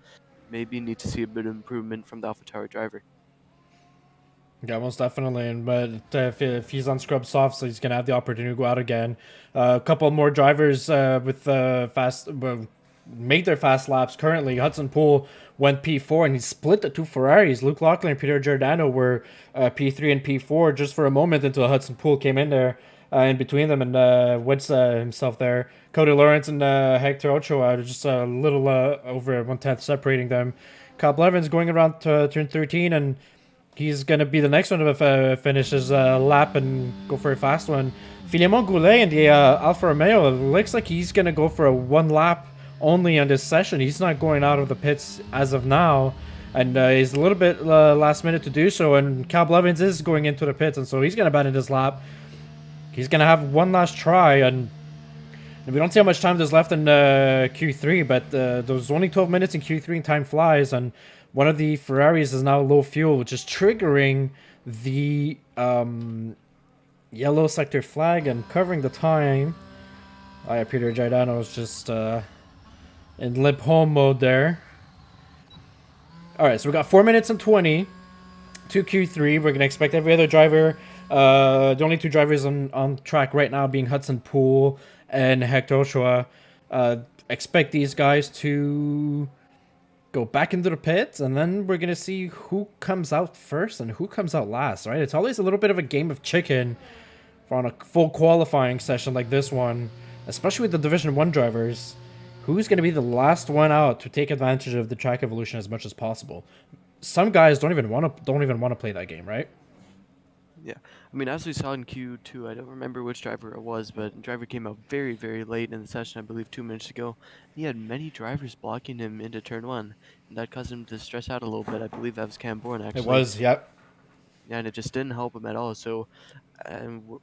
maybe need to see a bit of improvement from the AlphaTauri driver. Yeah, most definitely. But if he's on scrub soft, so he's gonna have the opportunity to go out again. A couple more drivers with fast make their fast laps currently. Hudson Poole went P4 and he split the two Ferraris. Luke Loughlin and Peter Giordano were P3 and P4 just for a moment until Hudson Poole came in there in between them and wedged himself there. Cody Lawrence and Hector Ochoa just a little over 1/10 separating them. Kyle Blevins going around to turn 13 and he's going to be the next one to finish his lap and go for a fast one. Philemon Goulet in the Alfa Romeo, looks like he's going to go for a one lap only on this session. He's not going out of the pits as of now. And he's a little bit last minute to do so. And Cal Blevins is going into the pits. And so he's going to abandon this lap. He's going to have one last try. And we don't see how much time there's left in Q3. But there's only 12 minutes in Q3 and time flies. And one of the Ferraris is now low fuel, which is triggering the yellow sector flag and covering the time. Peter Giordano is just in limp home mode there. Alright, so we got 4 minutes and 20 to Q3. We're going to expect every other driver. The only two drivers on track right now being Hudson Poole and Hector Ochoa. Expect these guys to go back into the pits, and then we're going to see who comes out first and who comes out last, right? It's always a little bit of a game of chicken on a full qualifying session like this one, especially with the Division 1 drivers. Who's going to be the last one out to take advantage of the track evolution as much as possible? Some guys don't even want to play that game, right? Yeah, I mean, as we saw in Q2, I don't remember which driver it was, but the driver came out very, very late in the session, I believe 2 minutes ago. He had many drivers blocking him into turn 1, and that caused him to stress out a little bit. I believe that was Cam Bourne, actually. It was, yep. Yeah, and it just didn't help him at all. So,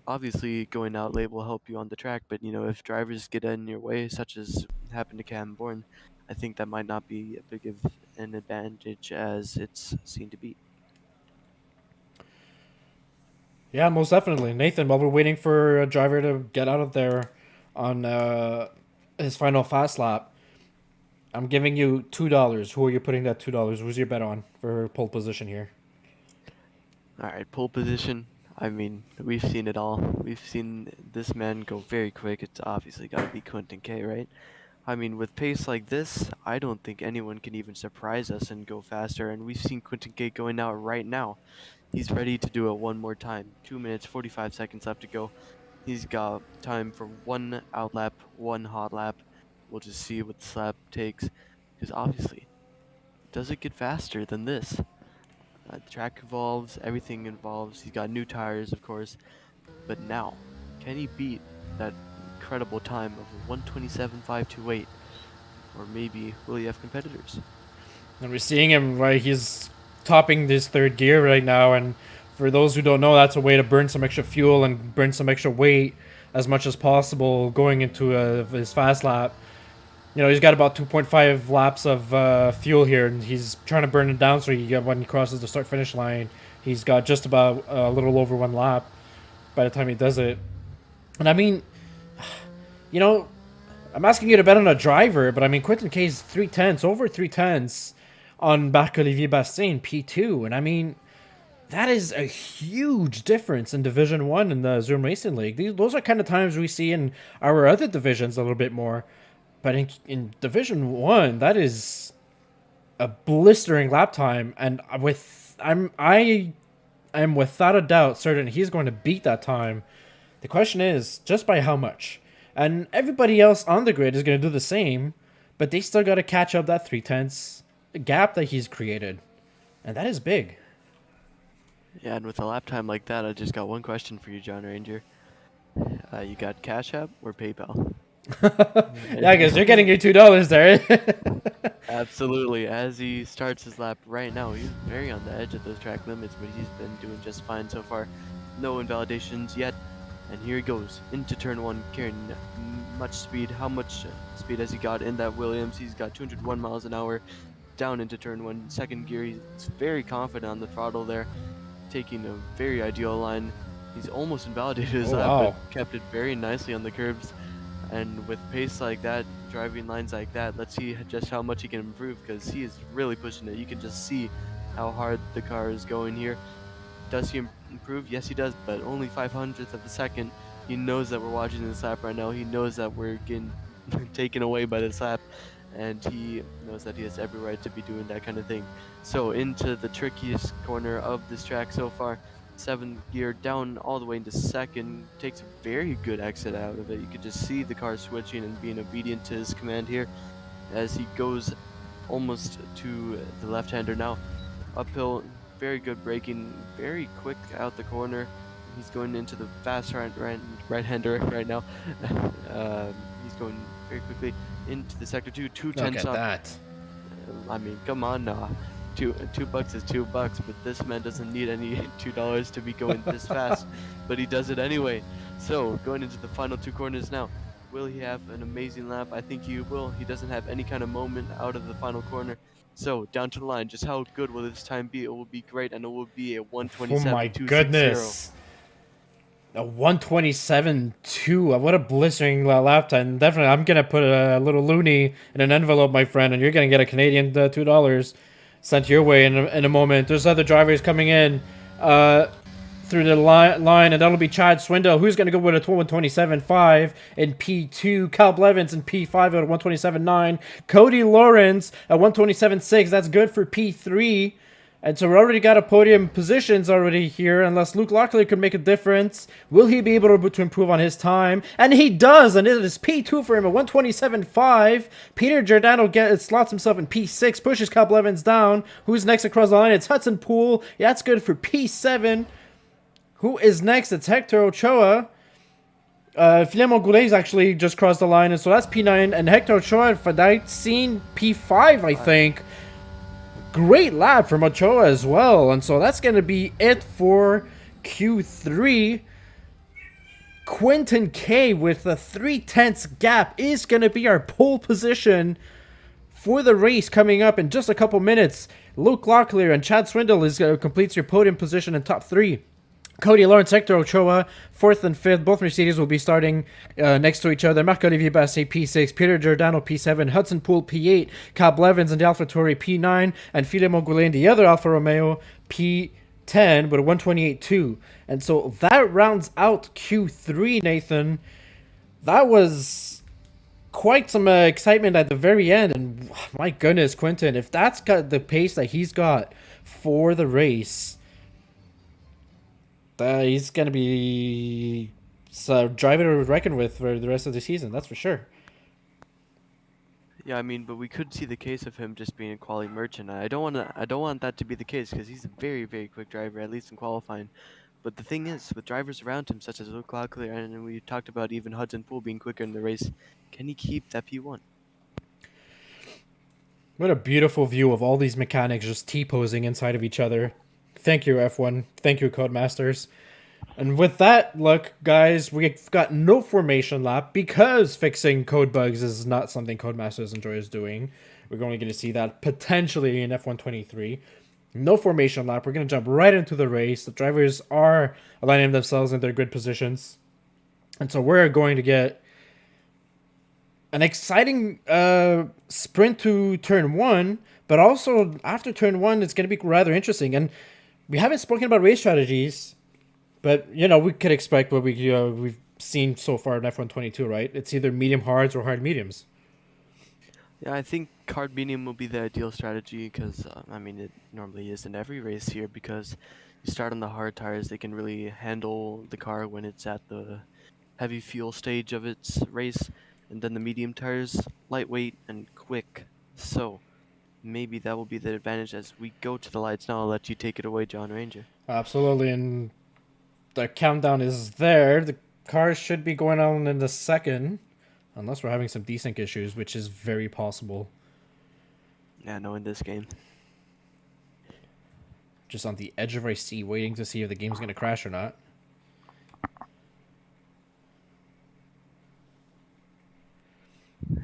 obviously, going out late will help you on the track, but, you know, if drivers get in your way, such as happened to Cam Bourne, I think that might not be as big of an advantage as it's seen to be. Yeah, most definitely. Nathan, while we're waiting for a driver to get out of there on his final fast lap, I'm giving you $2. Who are you putting that $2? Who's your bet on for pole position here? All right, pole position. I mean, we've seen it all. We've seen this man go very quick. It's obviously got to be Quentin K, right? I mean, with pace like this, I don't think anyone can even surprise us and go faster. And we've seen Quentin K going out right now. He's ready to do it one more time. 2 minutes, 45 seconds left to go. He's got time for one out lap, one hot lap. We'll just see what the lap takes. Because obviously, does it get faster than this? The track evolves, everything evolves. He's got new tires, of course. But now, can he beat that incredible time of 127.528? Or maybe will he have competitors? And we're seeing him, right? He's topping this third gear right now. And for those who don't know, that's a way to burn some extra fuel and burn some extra weight as much as possible going into his fast lap. You know, he's got about 2.5 laps of fuel here, and he's trying to burn it down so when he crosses the start-finish line, he's got just about a little over one lap. by the time he does it. And I mean, you know, I'm asking you to bet on a driver, but I mean, Quentin K's 3/10s, over 3/10s on Marc-Olivier Bastien, P2. And I mean, that is a huge difference in Division 1 in the Zoom Racing League. Those are kind of times we see in our other divisions a little bit more. But in Division 1, that is a blistering lap time. And I am without a doubt certain he's going to beat that time. The question is, just by how much? And everybody else on the grid is going to do the same, but they still got to catch up that 3/10 gap that he's created. And that is big. Yeah, and with a lap time like that, I just got one question for you, John Ranger. You got Cash App or PayPal? Yeah, I guess you're getting your $2 there. Absolutely. As he starts his lap right now, he's very on the edge of those track limits, but he's been doing just fine so far. No invalidations yet. And here he goes into turn 1, carrying much speed. How much speed has he got in that Williams? He's got 201 miles an hour down into turn 1. Second gear, he's very confident on the throttle there, taking a very ideal line. He's almost invalidated his lap, but kept it very nicely on the curbs. And with pace like that, driving lines like that, let's see just how much he can improve, because he is really pushing it. You can just see how hard the car is going here. Does he improve? Yes, he does, but only 500th of a second. He knows that we're watching this lap right now. He knows that we're getting taken away by this lap, and he knows that he has every right to be doing that kind of thing. So into the trickiest corner of this track so far. 7th gear down all the way into second, takes a very good exit out of it. You could just see the car switching and being obedient to his command here as he goes almost to the left-hander now. Uphill, very good braking, very quick out the corner. He's going into the fast right-hander right now. He's going very quickly into the sector 2, 2 tenths Look at up. that. I mean, come on now. $2 is $2, but this man doesn't need any $2 to be going this fast, but he does it anyway. So going into the final 2 corners now, will he have an amazing lap? I think he will. He doesn't have any kind of moment out of the final corner. So down to the line, just how good will this time be? It will be great, and it will be a 127.260. Oh my goodness. A 127.2. What a blistering lap time. Definitely, I'm going to put a little loony in an envelope, my friend, and you're going to get a Canadian $2 sent your way in a moment. There's other drivers coming in through the line, and that'll be Chad Swindell, who's going to go with a 127.5 in P2. Cal Blevins in P5 at a 127.9. Cody Lawrence at 127.6. That's good for P3. And so we already got a podium positions already here, unless Luke Locklear could make a difference. Will he be able to improve on his time? And he does, and it is P2 for him at 127.5. Peter Giordano slots himself in P6, pushes Cal Blevins down. Who's next across the line? It's Hudson Poole. Yeah, that's good for P7. Who is next? It's Hector Ochoa. Filemon Goulet's actually just crossed the line, and so that's P9. And Hector Ochoa, for that scene, P5, I think. Great lap from Ochoa as well. And so that's going to be it for Q3. Quentin K with the 3/10 gap is going to be our pole position for the race coming up in just a couple minutes. Luke Locklear and Chad Swindell completes your podium position in top 3. Cody Lawrence, Hector Ochoa, 4th and 5th. Both Mercedes will be starting next to each other. Marc-Olivier Bastien, P6. Peter Giordano, P7. Hudson Poole, P8. Cal Blevins in the AlphaTauri, P9. And Filemon Goulet in the other Alfa Romeo, P10 with a 128.2. And so that rounds out Q3, Nathan. That was quite some excitement at the very end. And my goodness, Quentin, if that's got the pace that he's got for the race, he's going to be a driver to reckon with for the rest of the season, that's for sure. Yeah, I mean, but we could see the case of him just being a quality merchant. I don't want that to be the case, because he's a very, very quick driver, at least in qualifying. But the thing is, with drivers around him, such as Luke Locklear, and we talked about even Hudson Poole being quicker in the race, can he keep that P1? What a beautiful view of all these mechanics just T-posing inside of each other. Thank you, F1. Thank you, Codemasters. And with that, look, guys, we've got no formation lap because fixing code bugs is not something Codemasters enjoys doing. We're only going to see that potentially in F1 23. No formation lap. We're going to jump right into the race. The drivers are aligning themselves in their grid positions. And so we're going to get an exciting sprint to turn one, but also after turn one, it's going to be rather interesting. And we haven't spoken about race strategies, but we could expect what we've seen so far in F122, right? It's either medium hards or hard mediums. Yeah, I think hard medium will be the ideal strategy because, I mean, it normally is in every race here because you start on the hard tires, they can really handle the car when it's at the heavy fuel stage of its race, and then the medium tires, lightweight and quick. So maybe that will be the advantage as we go to the lights now. I'll let you take it away, John Ranger. Absolutely, and the countdown is there. The cars should be going on in the second, unless we're having some desync issues, which is very possible. Yeah, no, in this game. Just on the edge of our seat, waiting to see if the game's going to crash or not.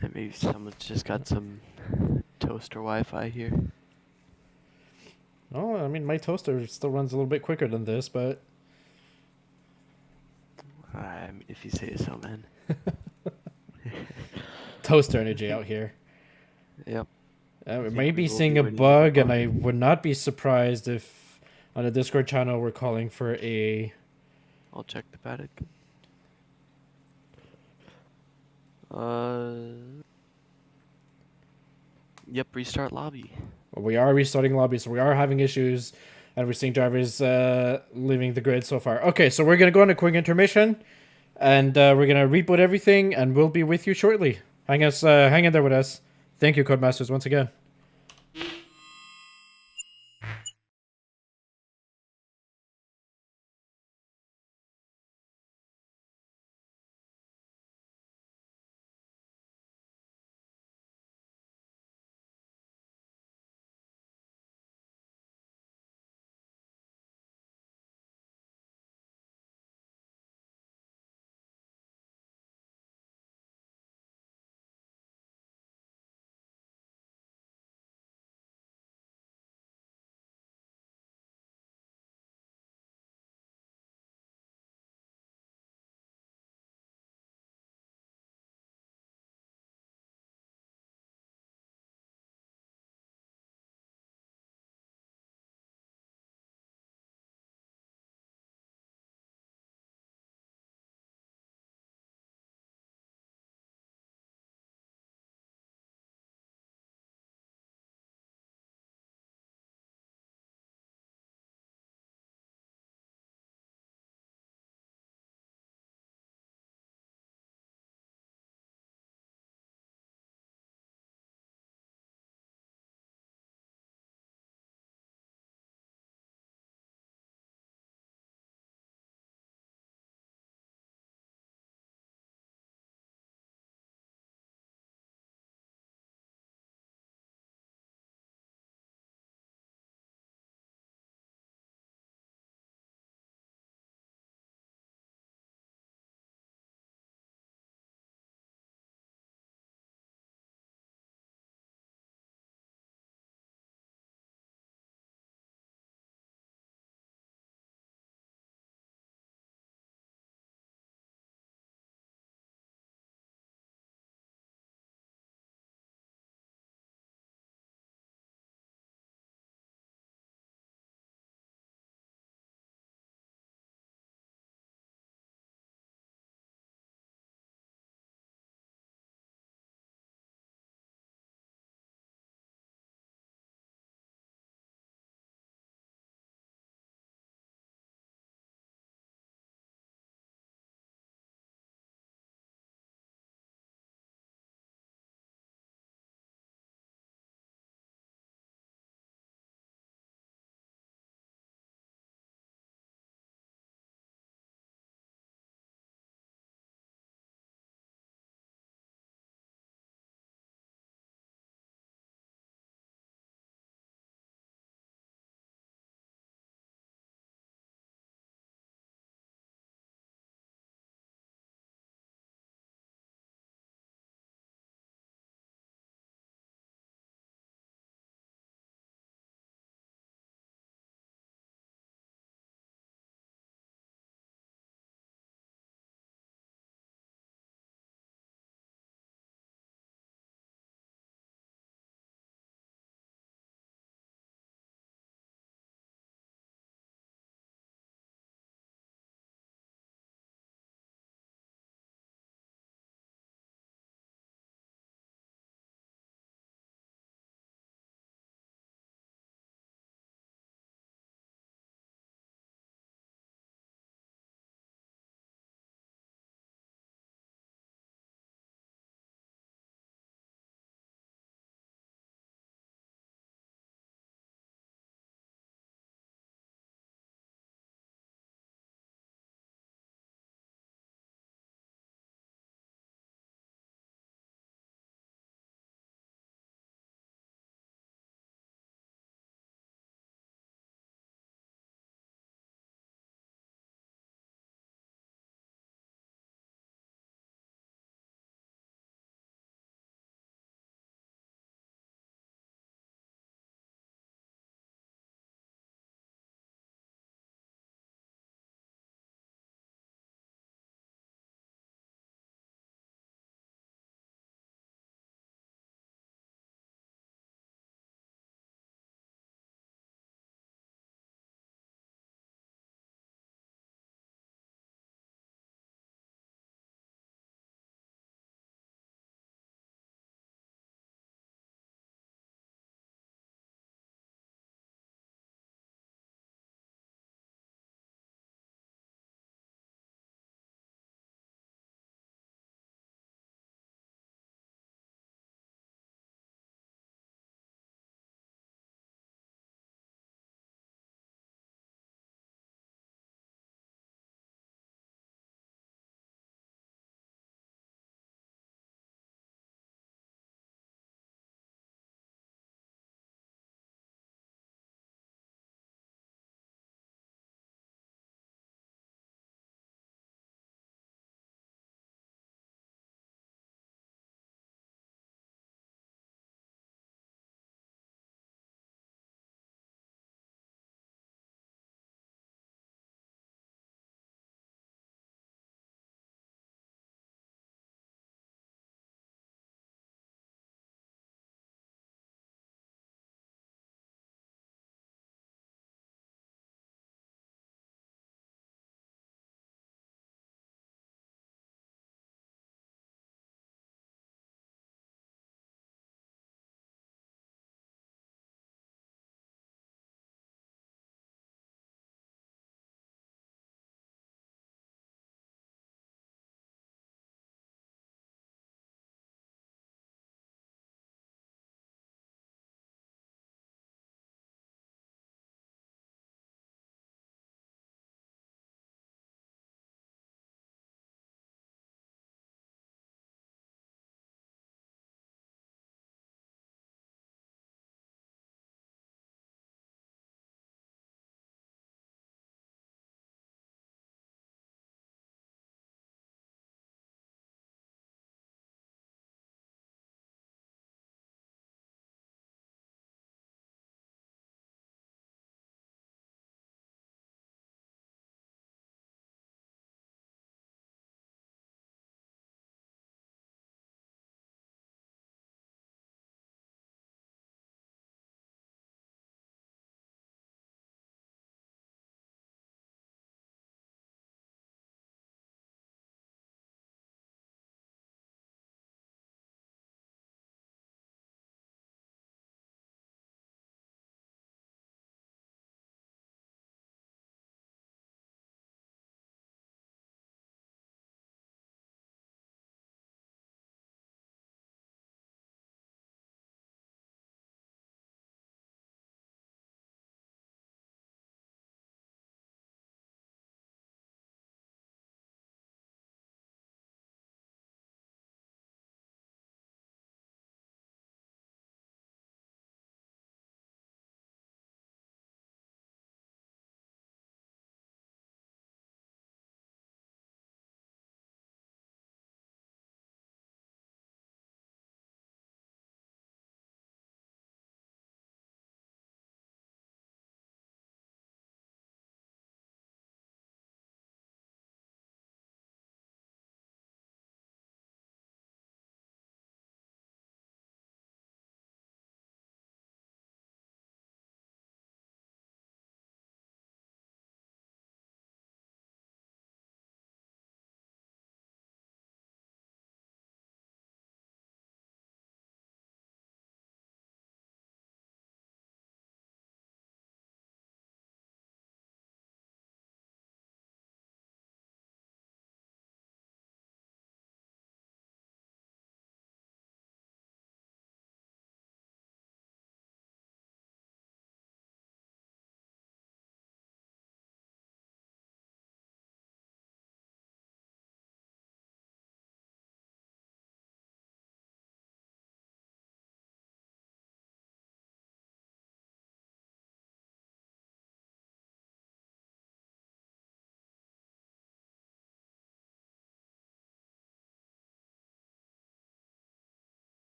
And maybe someone's just got some toaster Wi-Fi here. Oh, I mean, my toaster still runs a little bit quicker than this, but I mean, if you say so, man. toaster energy out here. Yep. We think might we be will seeing be a waiting for bug, and I coffee. would not be surprised if on the Discord channel we're calling for a. I'll check the paddock. Uh, yep, restart lobby. We are restarting lobby, so we are having issues, and we're seeing drivers leaving the grid so far. Okay, so we're gonna go on a quick intermission, and we're gonna reboot everything, and we'll be with you shortly. Hang in there with us. Thank you, Codemasters, once again.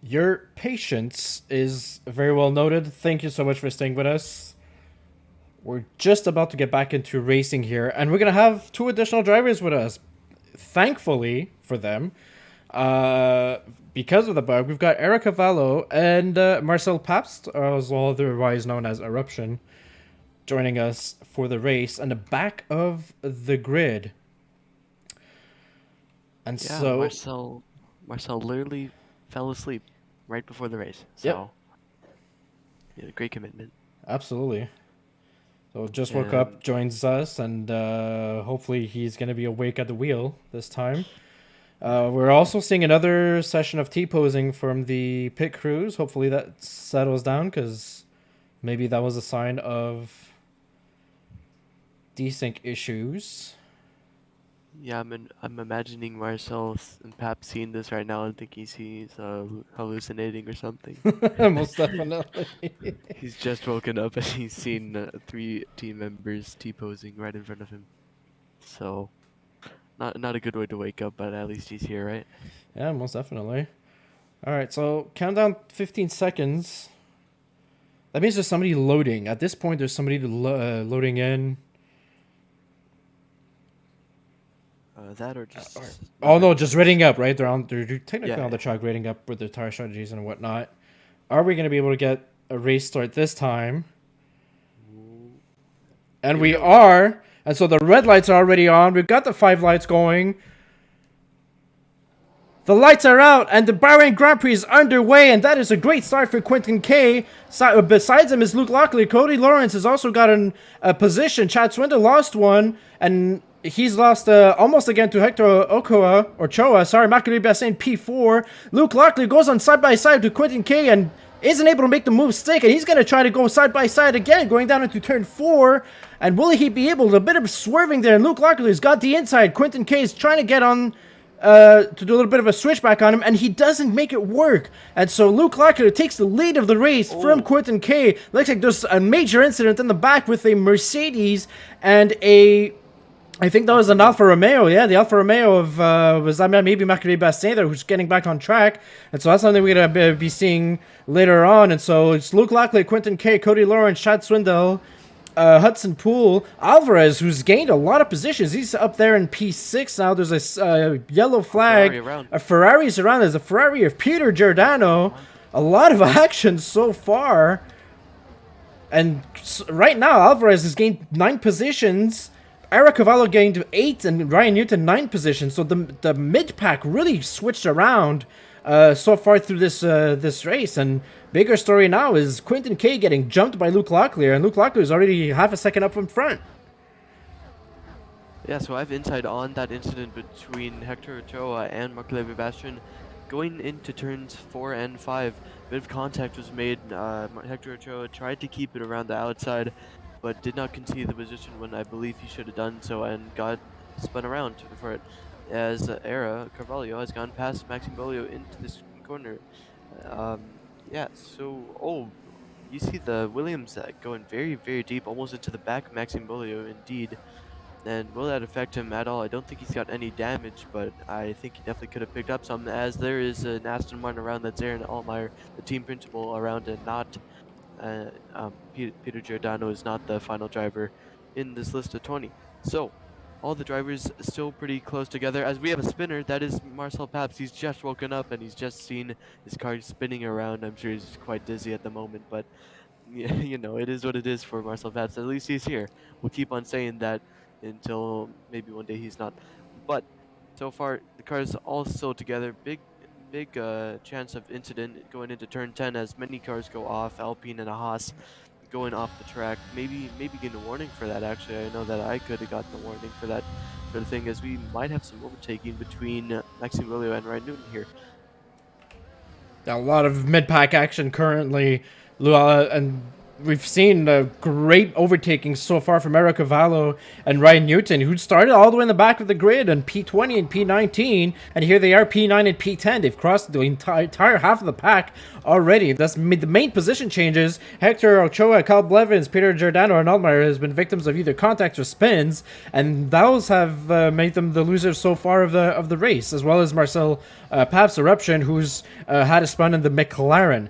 Your patience is very well noted. Thank you so much for staying with us. We're just about to get back into racing here, and we're going to have two additional drivers with us. Thankfully for them, uh, because of the bug, we've got Eric Cavallo and Marcel Pabst, as well otherwise known as Eruption, joining us for the race on the back of the grid. And Yeah, so, Marcel literally fell asleep right before the race. So, yeah, great commitment. absolutely. So just woke And up, joins us, and hopefully he's going to be awake at the wheel this time. We're also seeing another session of T-posing from the pit crews. Hopefully that settles down, because maybe that was a sign of desync issues. yeah, I'm imagining Marcel and Pap seeing this right now and thinking he's hallucinating or something. Most definitely. He's just woken up and he's seen three team members T-posing right in front of him. So, not a good way to wake up, but at least he's here, right? Yeah, most definitely. All right, so countdown 15 seconds. That means there's somebody loading. At this point, there's somebody loading in. That or just. Oh no, just rating up, right? They're technically Yeah. on the track rating up with their tire strategies and whatnot. Are we going to be able to get a race start this time? And we are. And so the red lights are already on. We've got the 5 lights going. The lights are out, and the Bahrain Grand Prix is underway, and that is a great start for Quentin K. Besides him is Luke Lockley. Cody Lawrence has also got a position. Chad Swindle lost one, and he's lost almost again to Hector Ochoa. Sorry, Macri Bassin P4. Luke Lockley goes on side by side to Quentin K and isn't able to make the move stick, and he's going to try to go side by side again, going down into turn 4. And will he be able to? A bit of swerving there, and Luke Lockley's got the inside. Quentin K is trying to get on to do a little bit of a switchback on him, and he doesn't make it work. And so Luke Locklear takes the lead of the race from Quentin K. Looks like there's a major incident in the back with a Mercedes and I think that was an Alfa Romeo. Yeah, the Alfa Romeo of was maybe Macri Bastin there, who's getting back on track. And so that's something we're going to be seeing later on. And so it's Luke Lockley, Quentin K, Cody Lawrence, Chad Swindle, Hudson Poole, Alvarez, who's gained a lot of positions. He's up there in P6 now. There's a yellow flag. A Ferrari's around. There's a Ferrari of Peter Giordano. A lot of action so far. And right now, Alvarez has gained 9 positions. Eric Cavallo gained 8 and Ryan Newton 9 positions. So the mid-pack really switched around so far through this race. And bigger story now is Quentin K getting jumped by Luke Locklear, and Luke Locklear is already half a second up in front. Yeah, so I have insight on that incident between Hector Ochoa and Marc-Levy Bastian. Going into turns 4 and 5, a bit of contact was made. Hector Ochoa tried to keep it around the outside, but did not concede the position when I believe he should have done so, and got spun around for it. As Era Carvalho has gone past Maxime Bolio into this corner. Yeah, so, you see the Williams going very, very deep, almost into the back of Maxime Bolio, indeed. And will that affect him at all? I don't think he's got any damage, but I think he definitely could have picked up some, as there is an Aston Martin around that's Aaron Altmaier, the team principal, around, and not Peter Giordano is not the final driver in this list of 20. So, all the drivers still pretty close together, as we have a spinner. That is Marcel Pabst. He's just woken up and he's just seen his car spinning around. I'm sure he's quite dizzy at the moment, but you know, it is what it is for Marcel Pabst. At least he's here. We'll keep on saying that until maybe one day he's not. But so far, the cars all still together. Big chance of incident going into turn 10, as many cars go off. Alpine and a Haas going off the track. Maybe getting a warning for that. Actually, I know that I could have gotten a warning for that sort of thing, as we might have some overtaking between Maxime Bolio and Ryan Newton here. A lot of mid-pack action currently, and we've seen great overtaking so far from Eric Cavallo and Ryan Newton, who started all the way in the back of the grid on P20 and P19, and here they are, P9 and P10. They've crossed the entire half of the pack already. That's the main position changes. Hector Ochoa, Cal Blevins, Peter Giordano, and Altmaier has been victims of either contacts or spins, and those have made them the losers so far of the race, as well as Marcel Pabst Eruption, who's had a spin in the McLaren.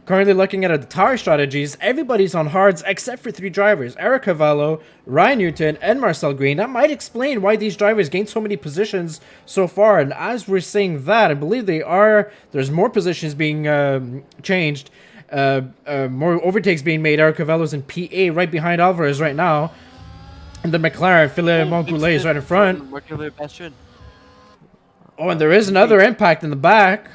Currently looking at the tire strategies, everybody's on hards except for 3 drivers, Eric Cavallo, Ryan Newton, and Marcel Green. That might explain why these drivers gained so many positions so far, and as we're saying that, I believe there's more positions being changed, more overtakes being made. Eric Cavallo's in P8 right behind Alvarez right now, and the McLaren, Philemon Goulet is right in front. Oh, and there is another impact in the back.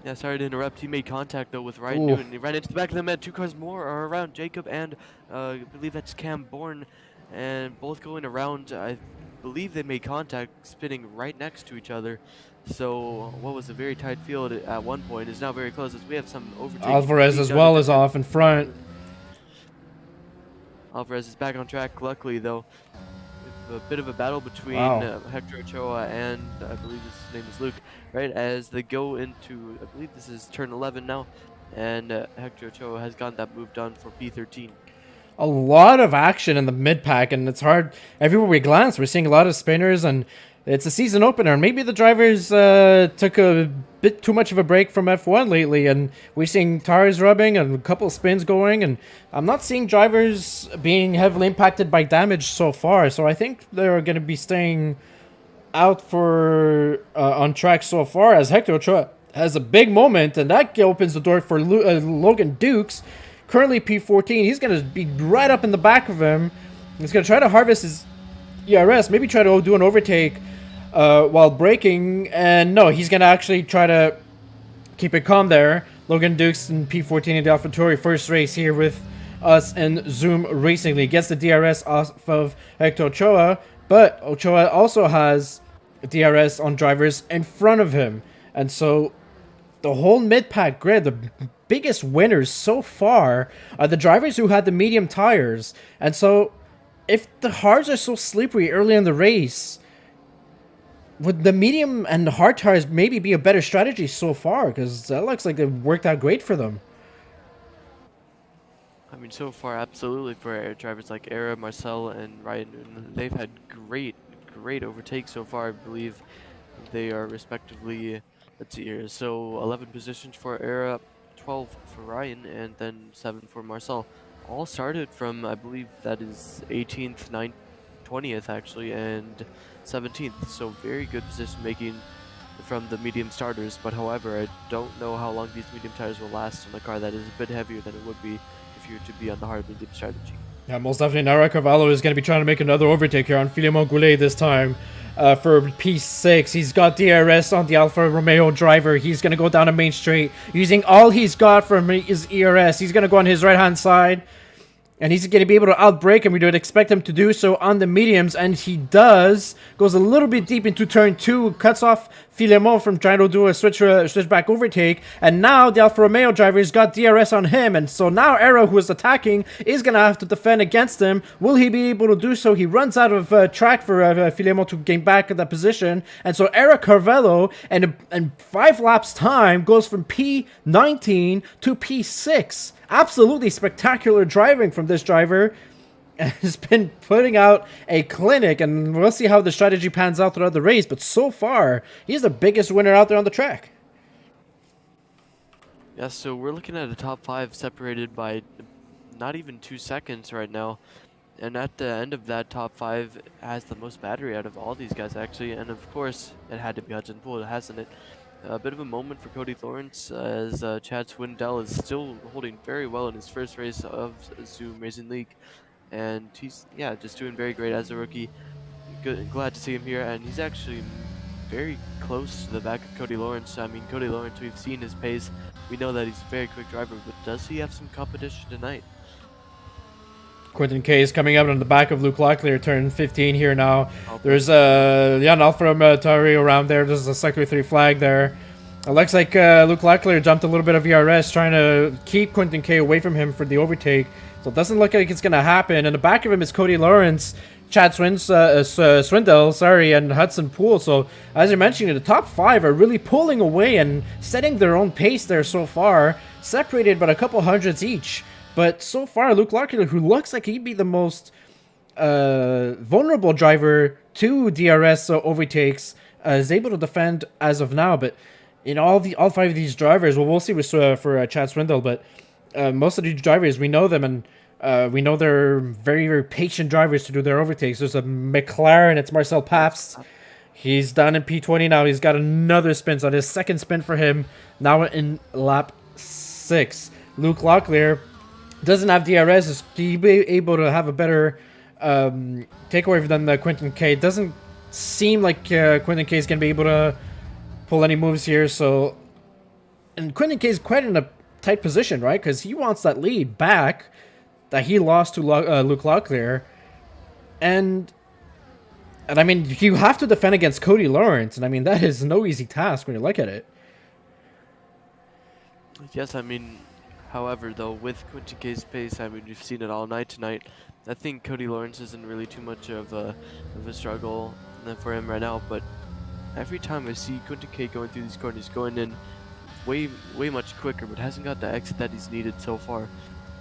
Yeah, sorry to interrupt. He made contact, though, with Ryan Newton. He ran into the back of them, and 2 cars more are around Jacob and I believe that's Cam Bourne, and both going around. I believe they made contact, spinning right next to each other. So what was a very tight field at one point is now very close, as we have some overtaking. Alvarez as well is off in front. Alvarez is back on track, luckily, though. A bit of a battle between Hector Ochoa and I believe his name is Luke, right, as they go into, I believe this is turn 11 now, and Hector Ochoa has gotten that move done for P13. A lot of action in the mid-pack, and it's hard. Everywhere we glance, we're seeing a lot of spinners, and it's a season opener. Maybe the drivers took a bit too much of a break from F1 lately, and we're seeing tires rubbing and a couple of spins going, and I'm not seeing drivers being heavily impacted by damage so far, so I think they're going to be staying out for on track so far, as Hector Ochoa has a big moment, and that opens the door for Logan Dukes, currently P14. He's going to be right up in the back of him. He's going to try to harvest his ERS, maybe try to do an overtake while braking, and no, he's going to actually try to keep it calm there. Logan Dukes in P14 in the AlphaTauri, first race here with us in Zoom Racing League. Gets the DRS off of Hector Ochoa, but Ochoa also has DRS on drivers in front of him, and so the whole mid-pack grid, the biggest winners so far are the drivers who had the medium tires, and so if the hards are so slippery early in the race, would the medium and the hard tires maybe be a better strategy so far? Because that looks like it worked out great for them. I mean, so far, absolutely, for drivers like Era, Marcel, and Ryan. They've had great overtakes so far. I believe they are respectively, let's see here, so 11 positions for Era, 12 for Ryan, and then 7 for Marcel. All started from, I believe that is 18th, 9th, 20th actually, and 17th. So very good position making from the medium starters. But however, I don't know how long these medium tires will last on a car that is a bit heavier than it would be if you were to be on the hard medium strategy. Yeah, most definitely. Now Cavallo is going to be trying to make another overtake here on Philemon Goulet this time. For P6, he's got DRS on the Alfa Romeo driver. He's going to go down a main straight using all he's got from his ERS. He's going to go on his right-hand side, and he's going to be able to outbrake him. We would expect him to do so on the mediums, and he does. Goes a little bit deep into turn 2, cuts off Philemon from trying to do a switchback overtake, and now the Alfa Romeo driver's got DRS on him, and so now Era, who is attacking, is going to have to defend against him. Will he be able to do so? He runs out of track for Philemon to gain back in that position, and so Era Carvello, in 5 laps time, goes from P19 to P6. Absolutely spectacular driving from this driver. Has been putting out a clinic, and we'll see how the strategy pans out throughout the race, but so far he's the biggest winner out there on the track. Yeah, so we're looking at a top 5 separated by not even 2 seconds right now, and at the end of that, top 5 has the most battery out of all these guys actually, and of course it had to be Hudson Poole, hasn't it? A bit of a moment for Cody Lawrence, as Chad Swindell is still holding very well in his first race of Zoom Racing League. And he's, yeah, just doing very great as a rookie. Good, glad to see him here, and he's actually very close to the back of Cody Lawrence. I mean, Cody Lawrence, we've seen his pace. We know that he's a very quick driver, but does he have some competition tonight? Quentin K is coming up on the back of Luke Locklear, turn 15 here now. There's an Alfa Romeo around there. There's a Sector 3 flag there. It looks like Luke Locklear jumped a little bit of ERS, trying to keep Quentin K away from him for the overtake. So it doesn't look like it's going to happen. In the back of him is Cody Lawrence, Swindell, and Hudson Poole. So as you're mentioning, the top five are really pulling away and setting their own pace there so far, separated by a couple hundreds each. But so far, Luke Locklear, who looks like he'd be the most vulnerable driver to DRS overtakes, is able to defend as of now. But all five of these drivers, well, we'll see with for Chad Swindle, but most of these drivers, we know them, and we know they're very, very patient drivers to do their overtakes. There's a McLaren, it's Marcel Paps. He's down in P20 now. He's got another spin, so his second spin for him now in lap 6. Luke Locklear doesn't have DRS. Is he be able to have a better takeaway than Quentin K? It doesn't seem like Quentin K is going to be able to pull any moves here. So, and Quentin K is quite in a tight position, right? Because he wants that lead back that he lost to Luke Locklear. And I mean, you have to defend against Cody Lawrence. And I mean, that is no easy task when you look at it. Yes, I mean, however, though, with Quentin K's pace, I mean, we've seen it all night tonight. I think Cody Lawrence isn't really too much of a struggle for him right now, but every time I see Quentin K going through these corners, going in way much quicker, but hasn't got the exit that he's needed so far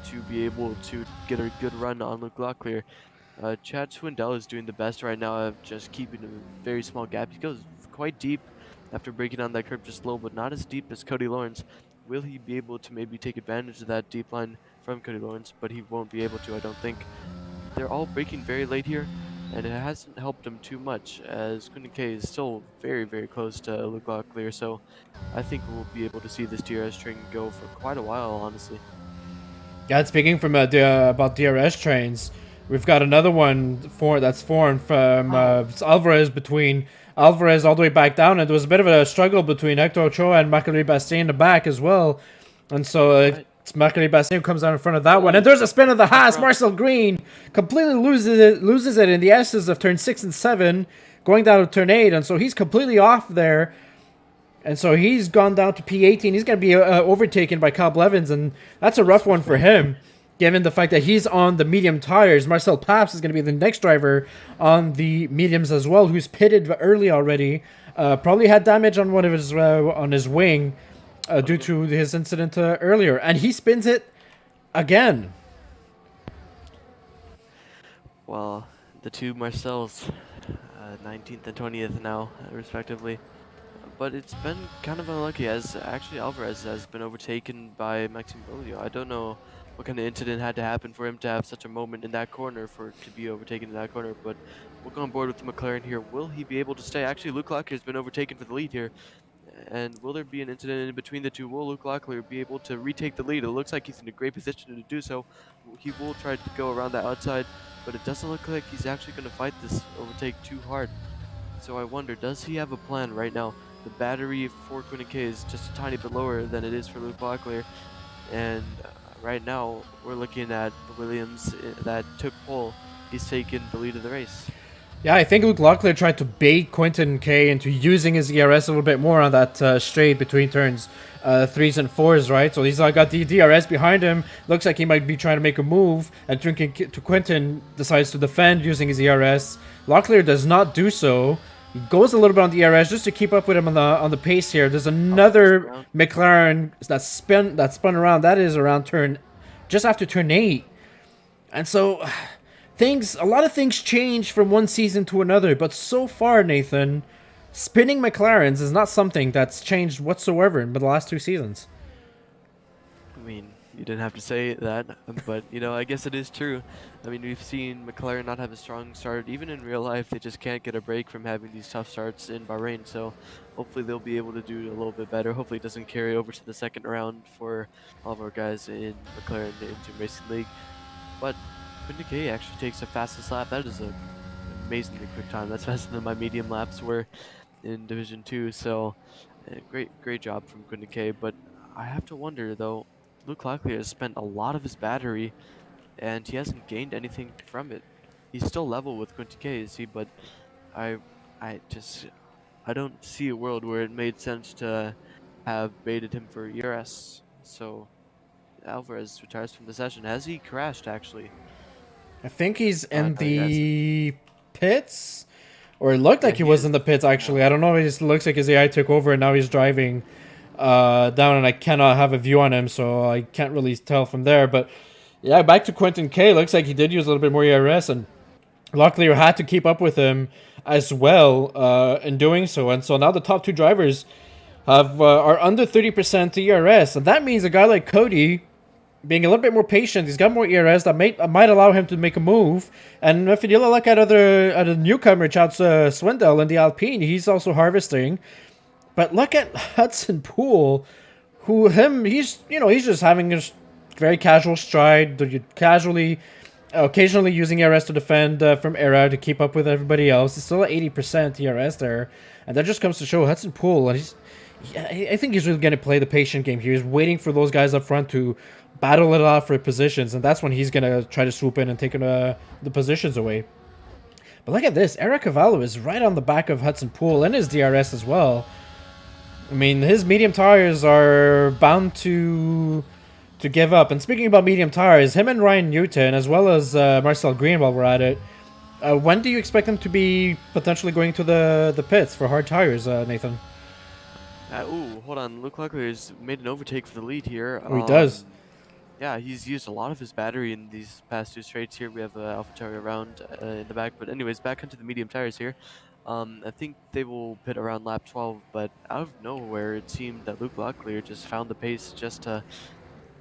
to be able to get a good run on Luke Locklear. Chad Swindell is doing the best right now of just keeping a very small gap. He goes quite deep after breaking on that curve just low, but not as deep as Cody Lawrence. Will he be able to maybe take advantage of that deep line from Cody Lawrence? But he won't be able to, I don't think. They're all breaking very late here, and it hasn't helped him too much, as Quentin K is still very, very close to Luke Locklear. So I think we'll be able to see this DRS train go for quite a while, honestly. Yeah, speaking from about DRS trains, we've got another one that's formed from Alvarez, between Alvarez all the way back down, and there was a bit of a struggle between Hector Ochoa and Marc-Henri Bastien in the back as well. And so it's Marc-Henri Bastien who comes down in front of that one, and there's a spin of the Haas. Marcel Green completely loses it in the S's of turn 6 and 7, going down to turn 8, and so he's completely off there. And so he's gone down to P18. He's going to be overtaken by Kyle Blevins, and that's a rough one for him, given the fact that he's on the medium tires. Marcel Paps is going to be the next driver on the mediums as well, who's pitted early already. Probably had damage on one of his on his wing due to his incident earlier, and he spins it again. Well, the two Marcels, 19th and 20th now, respectively. But it's been kind of unlucky, as actually Alvarez has been overtaken by Maxime Bolio. I don't know what kind of incident had to happen for him to have such a moment in that corner to be overtaken in that corner, but we'll go on board with the McLaren here. Will he be able to stay? Actually, Luke Locklear has been overtaken for the lead here, and will there be an incident in between the two? Will Luke Locklear be able to retake the lead? It looks like he's in a great position to do so. He will try to go around the outside, but it doesn't look like he's actually going to fight this overtake too hard. So I wonder, does he have a plan right now? The battery for Quentin K is just a tiny bit lower than it is for Luke Locklear, and right now we're looking at the Williams that took pole. He's taken the lead of the race. Yeah, I think Luke Locklear tried to bait Quentin K into using his ERS a little bit more on that straight between turns 3s and 4s, right? So he's got the DRS behind him. Looks like he might be trying to make a move, and Quentin decides to defend using his ERS. Locklear does not do so. He goes a little bit on the ERS just to keep up with him on the pace here. There's another McLaren that spun around. That is around just after turn 8. And so a lot of things change from one season to another. But so far, Nathan, spinning McLarens is not something that's changed whatsoever in the last 2 seasons. I mean, you didn't have to say that, but, I guess it is true. I mean, we've seen McLaren not have a strong start. Even in real life, they just can't get a break from having these tough starts in Bahrain. So hopefully they'll be able to do a little bit better. Hopefully it doesn't carry over to the second round for all of our guys in McLaren Zoom Racing League. But Quentin K actually takes the fastest lap. That is an amazingly quick time. That's faster than my medium laps were in Division 2. So great job from Quentin K. But I have to wonder, though, Luke Locklear has spent a lot of his battery, and he hasn't gained anything from it. He's still level with Quentin K, is he? But I don't see a world where it made sense to have baited him for ERS. So Alvarez retires from the session. Has he crashed actually? I think he's in No, he hasn't. the pits. Or it looked Yeah, like he he was is. in the pits, actually. No. I don't know. It just looks like his AI took over and now he's driving down, and I cannot have a view on him, so I can't really tell from there. But yeah, back to Quentin K. Looks like he did use a little bit more ERS, and Locklear had to keep up with him as well in doing so. And so now the top two drivers are under 30% ERS, and that means a guy like Cody being a little bit more patient. He's got more ERS that might allow him to make a move. And if you look at a newcomer, Chad Swindell in the Alpine, he's also harvesting. But look at Hudson Poole, he's just having a very casual stride, casually, occasionally using ERS to defend from era to keep up with everybody else. It's still at 80% ERS there, and that just comes to show Hudson Poole. And I think he's really going to play the patient game here. He's waiting for those guys up front to battle it out for positions, and that's when he's going to try to swoop in and take the positions away. But look at this. Eric Cavallo is right on the back of Hudson Poole and his DRS as well. I mean, his medium tires are bound to give up. And speaking about medium tires, him and Ryan Newton, as well as Marcel Green, while we're at it, when do you expect them to be potentially going to the pits for hard tires, Nathan? Ooh, hold on. Luke Luckler's made an overtake for the lead here. Oh, he does. Yeah, he's used a lot of his battery in these past two straights here. We have AlphaTauri around in the back. But anyways, back onto the medium tires here. I think they will pit around lap 12, but out of nowhere, it seemed that Luke Locklear just found the pace just to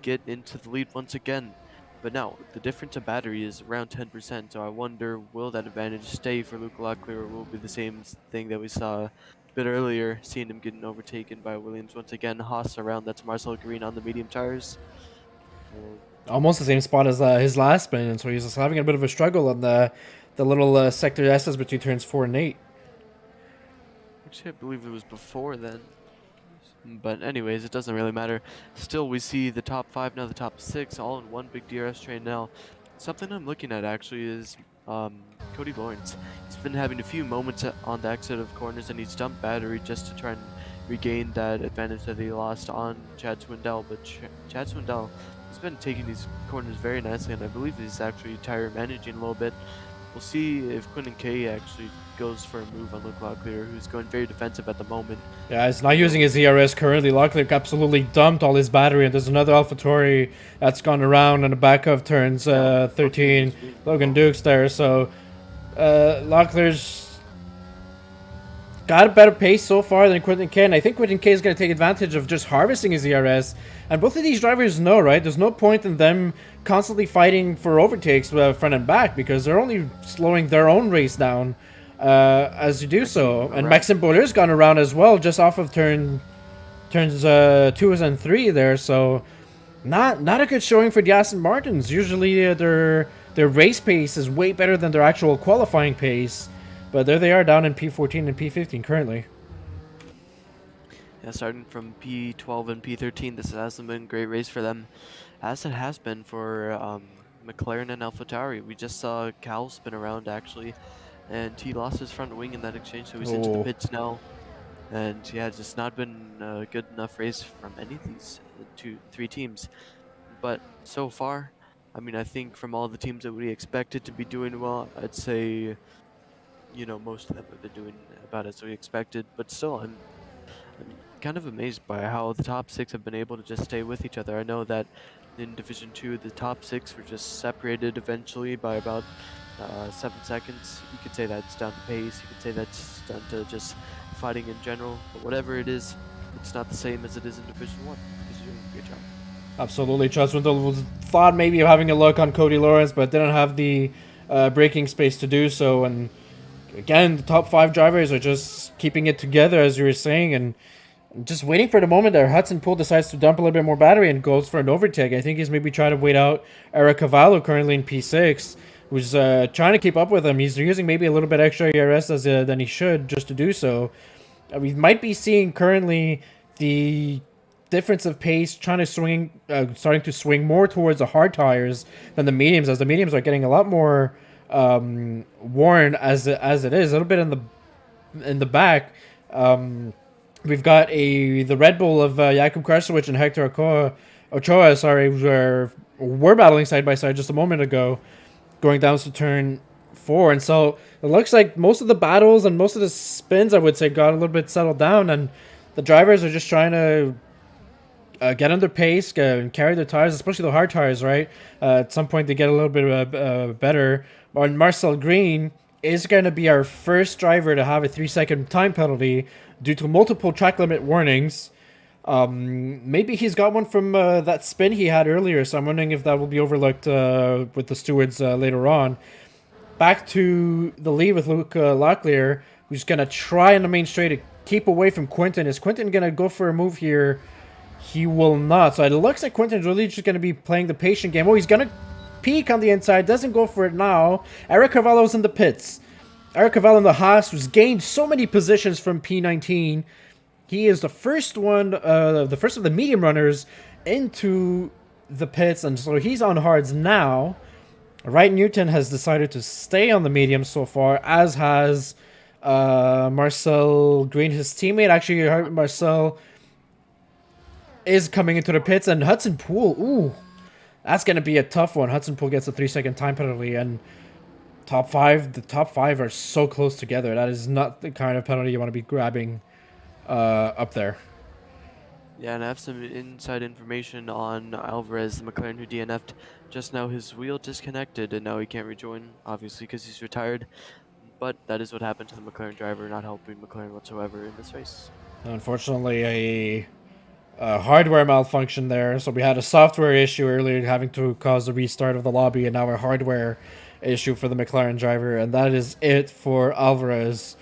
get into the lead once again. But now, the difference in battery is around 10%, so I wonder, will that advantage stay for Luke Locklear, or will it be the same thing that we saw a bit earlier, seeing him getting overtaken by Williams once again? Haas around, that's Marcel Green on the medium tires. Almost the same spot as his last spin, and so he's just having a bit of a struggle on the little sector S's between turns 4 and 8. Actually, I believe it was before then. But anyways, it doesn't really matter. Still, we see the top 5, now the top 6, all in one big DRS train now. Something I'm looking at actually is Cody Lawrence. He's been having a few moments on the exit of corners, and he's dumped battery just to try and regain that advantage that he lost on Chad Swindell. But Chad Swindell, he's been taking these corners very nicely, and I believe he's actually tire managing a little bit. We'll see if Quinton K actually goes for a move on Luke Locklear, who's going very defensive at the moment. Yeah, he's not using his ERS currently. Locklear absolutely dumped all his battery, and there's another AlphaTauri that's gone around in the back of turns 13. Logan Dukes there, so Locklear's got a better pace so far than Quentin K, and I think Quentin K is going to take advantage of just harvesting his ERS. And both of these drivers know, right? There's no point in them constantly fighting for overtakes front and back, because they're only slowing their own race down as you do so. And Maxime Bouleur's gone around as well, just off of turns 2 and 3 there. So not a good showing for the Aston Martins. Usually their race pace is way better than their actual qualifying pace. But there they are down in P14 and P15 currently. Yeah, starting from P12 and P13, this hasn't been a great race for them, as it has been for McLaren and AlphaTauri. We just saw Cal spin around actually, and he lost his front wing in that exchange, so he's into the pits now. And yeah, it's just not been a good enough race from any of these 3 teams. But so far, I mean, I think from all the teams that we expected to be doing well, I'd say, you know, most of them have been doing about as we expected. But still, I'm kind of amazed by how the top 6 have been able to just stay with each other. I know that in Division 2, the top 6 were just separated eventually by about 7 seconds. You could say that's down to pace, you could say that's down to just fighting in general, but whatever it is, it's not the same as it is in Division 1. He's doing a great job. Absolutely. Chad Swindell thought maybe of having a look on Cody Lawrence, but didn't have the braking space to do so. And again, the top 5 drivers are just keeping it together, as you were saying, and just waiting for the moment that Hudson Poole decides to dump a little bit more battery and goes for an overtake. I think he's maybe trying to wait out Eric Cavallo, currently in P6, who's trying to keep up with him. He's using maybe a little bit extra ERS than he should just to do so. We might be seeing currently the difference of pace trying to starting to swing more towards the hard tires than the mediums, as the mediums are getting a lot more worn as it is, a little bit in the back. We've got the Red Bull of Jakub Krasowicz and Hector Ochoa, sorry, were battling side by side just a moment ago, going down to turn 4. And so it looks like most of the battles and most of the spins, I would say, got a little bit settled down, and the drivers are just trying to get under pace and carry their tires, especially the hard tires, right? At some point, they get a little bit better. And Marcel Green is going to be our first driver to have a 3-second time penalty due to multiple track limit warnings. Maybe he's got one from that spin he had earlier, so I'm wondering if that will be overlooked with the stewards later on. Back to the lead with Luke Locklear, who's going to try in the main straight to keep away from Quinton. Is Quinton going to go for a move here? He will not. So it looks like Quinton's really just going to be playing the patient game. Oh, he's going to peek on the inside. Doesn't go for it now. Eric Carvalho's in the pits. Eric Carvalho in the Haas, who's gained so many positions from P19. He is the first one, the first of the medium runners into the pits. And so he's on hards now. Wright Newton has decided to stay on the medium so far, as has Marcel Green, his teammate. Actually, Marcel is coming into the pits, and Hudson Poole, ooh, that's going to be a tough one. Hudson Poole gets a 3-second time penalty, and the top five are so close together. That is not the kind of penalty you want to be grabbing up there. Yeah, and I have some inside information on Alvarez, the McLaren who DNF'd just now. His wheel disconnected, and now he can't rejoin, obviously, because he's retired. But that is what happened to the McLaren driver, not helping McLaren whatsoever in this race. Unfortunately, a hardware malfunction there. So we had a software issue earlier having to cause the restart of the lobby, and now a hardware issue for the McLaren driver. And that is it for Alvarez.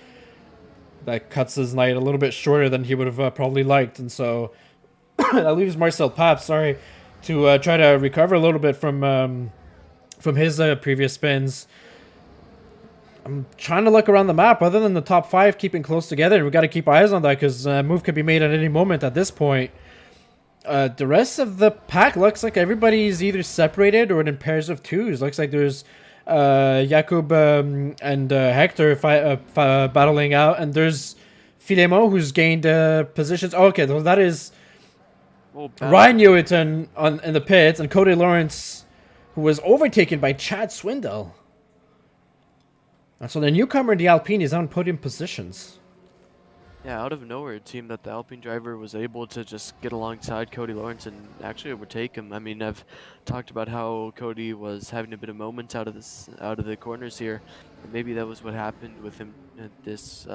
That cuts his night a little bit shorter than he would have probably liked. And so that leaves Marcel Papp, to try to recover a little bit from his previous spins. I'm trying to look around the map. Other than the top 5 keeping close together, we've got to keep eyes on that because a move could be made at any moment at this point. The rest of the pack looks like everybody's either separated or in pairs of 2s. Looks like there's Jakub and Hector battling out, and there's Filemo who's gained positions. Oh, okay, that is Ryan Newton in the pits, and Cody Lawrence, who was overtaken by Chad Swindell. And so the newcomer in the Alpine is on podium positions. Yeah, out of nowhere, it seemed that the Alpine driver was able to just get alongside Cody Lawrence and actually overtake him. I mean, I've talked about how Cody was having a bit of moments out of the corners here. And maybe that was what happened with him at this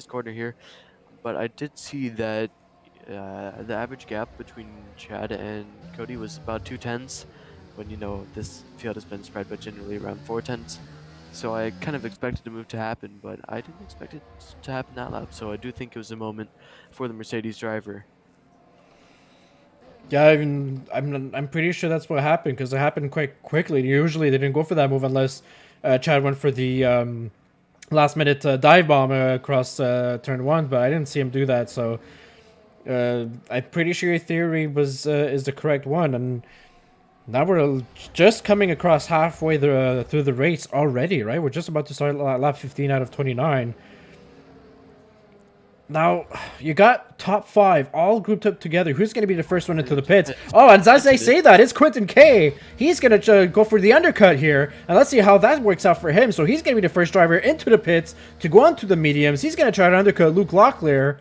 corner here. But I did see that the average gap between Chad and Cody was about 2/10, when this field has been spread, but generally around 4/10. So I kind of expected the move to happen, but I didn't expect it to happen that lap. So I do think it was a moment for the Mercedes driver. Yeah, I'm pretty sure that's what happened, because it happened quite quickly. Usually they didn't go for that move unless Chad went for the last minute dive bomb across turn 1, but I didn't see him do that. So I'm pretty sure your theory is the correct one, and now we're just coming across halfway through the race already, right? We're just about to start lap 15 out of 29. Now, you got top 5 all grouped up together. Who's going to be the first one into the pits? Oh, and as I say that, it's Quinton K. He's going to go for the undercut here. And let's see how that works out for him. So he's going to be the first driver into the pits to go on to the mediums. He's going to try to undercut Luke Locklear.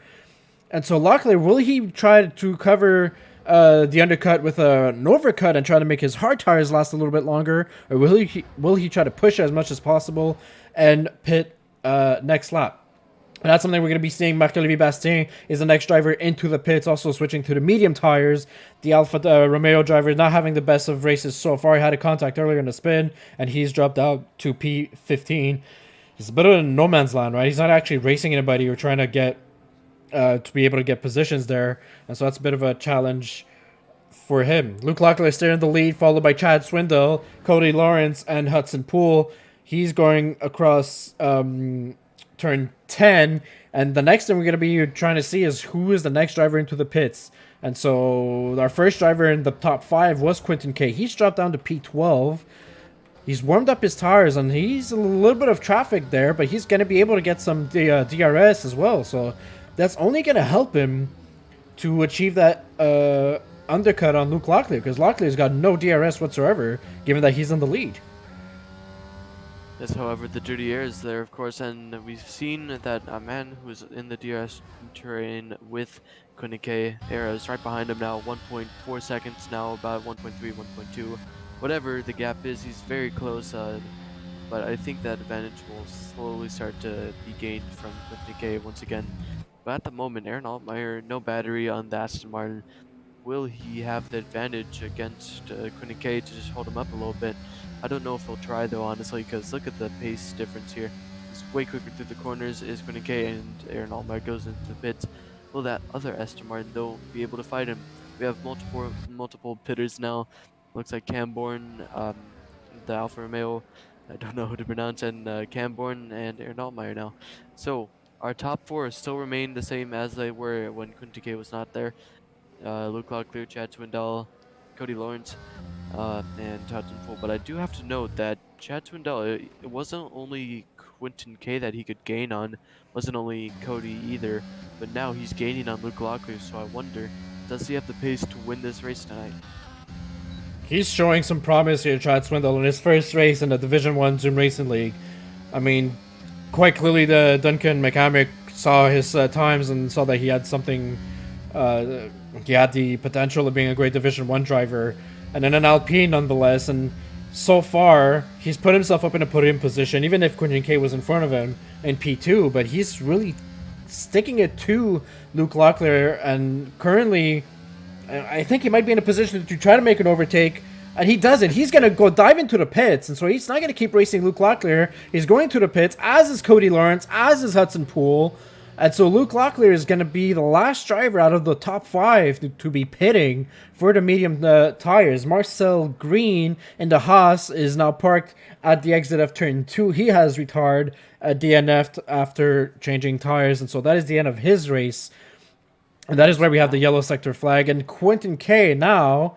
And so Locklear, will he try to cover the undercut with an overcut and try to make his hard tires last a little bit longer? Or will he try to push as much as possible and pit next lap? And that's something we're going to be seeing. Marc-Olivier Bastien is the next driver into the pits, also switching to the medium tires. The Alfa Romeo driver not having the best of races so far. He had a contact earlier in the spin, and he's dropped out to P15. He's a bit of a no man's land, right? He's not actually racing anybody or trying to get to be able to get positions there. And so that's a bit of a challenge for him. Luke Locklear still in the lead, followed by Chad Swindell, Cody Lawrence, and Hudson Poole. He's going across turn 10, and the next thing we're going to be trying to see is who is the next driver into the pits. And so our first driver in the top 5 was Quinton K. He's dropped down to P12. He's warmed up his tires, and he's a little bit of traffic there, but he's going to be able to get some DRS as well. So that's only going to help him to achieve that undercut on Luke Locklear, because Locklear's got no DRS whatsoever, given that he's in the lead. Yes, however, the dirty air is there, of course, and we've seen that a man who's in the DRS terrain with Koenigke era is right behind him now, 1.4 seconds now, about 1.3, 1.2. Whatever the gap is, he's very close, but I think that advantage will slowly start to be gained from Koenigke once again. But at the moment, Aaron Altmaier, no battery on the Aston Martin. Will he have the advantage against Koenigke to just hold him up a little bit? I don't know if he'll try though, honestly, because look at the pace difference here. He's way quicker through the corners is Koenigke, and Aaron Altmaier goes into the pits. Will that other Aston Martin though be able to fight him? We have multiple pitters now. Looks like Camborne, the Alfa Romeo, I don't know who to pronounce, and Camborne and Aaron Altmaier now. So our top four still remain the same as they were when Koenigke was not there. Luke Locklear, Chad Swindell, Cody Lawrence, and Hudson Poole. But I do have to note that Chad Swindell, it wasn't only Quinton K that he could gain on, wasn't only Cody either, but now he's gaining on Luke Locklear, so I wonder, does he have the pace to win this race tonight? He's showing some promise here, Chad Swindell, in his first race in the Division 1 Zoom Racing League. I mean, quite clearly the Duncan McCamick saw his times and saw that he had something... he had the potential of being a great Division 1 driver, and in an Alpine nonetheless, and so far he's put himself up in a podium position, even if Quinton K was in front of him in P2, but he's really sticking it to Luke Locklear, and currently I think he might be in a position to try to make an overtake, and he doesn't. He's going to go dive into the pits, and so he's not going to keep racing Luke Locklear. He's going to the pits, as is Cody Lawrence, as is Hudson Poole. And so Luke Locklear is going to be the last driver out of the top 5 to be pitting for the medium tires. Marcel Green in the Haas is now parked at the exit of turn 2. He has retired DNF'd after changing tires, and so that is the end of his race. And that is where we have the yellow sector flag. And Quinton K now,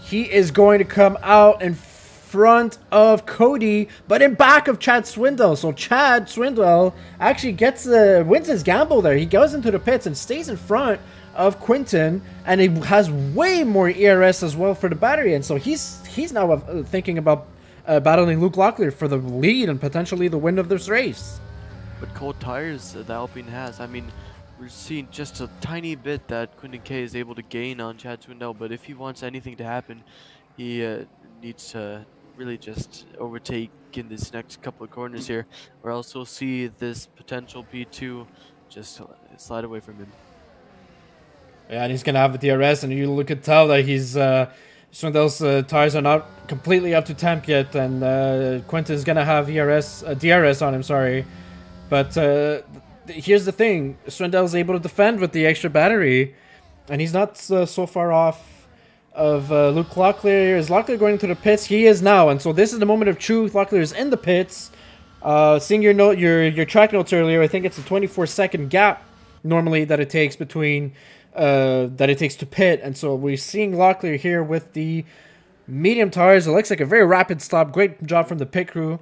he is going to come out in front of Cody, but in back of Chad Swindell. So Chad Swindell actually wins his gamble there. He goes into the pits and stays in front of Quinton, and he has way more ERS as well for the battery. And so he's now thinking about battling Luke Locklear for the lead and potentially the win of this race. But cold tires the Alpine has. I mean, we're seeing just a tiny bit that Quinton K is able to gain on Chad Swindell, but if he wants anything to happen, he needs to really just overtake in this next couple of corners here, or else we'll see this potential P2 just slide away from him. Yeah, and he's going to have the DRS, and you could tell that Swindell's tires are not completely up to temp yet, and Quinton's going to have DRS on him, sorry. But here's the thing, Swindell's able to defend with the extra battery, and he's not so far off of Luke Locklear. Is Locklear going into the pits? He is now, and so this is the moment of truth. Locklear is in the pits. Seeing your track notes earlier, I think it's a 24-second gap normally that it takes between to pit, and so we're seeing Locklear here with the medium tires. It looks like a very rapid stop. Great job from the pit crew.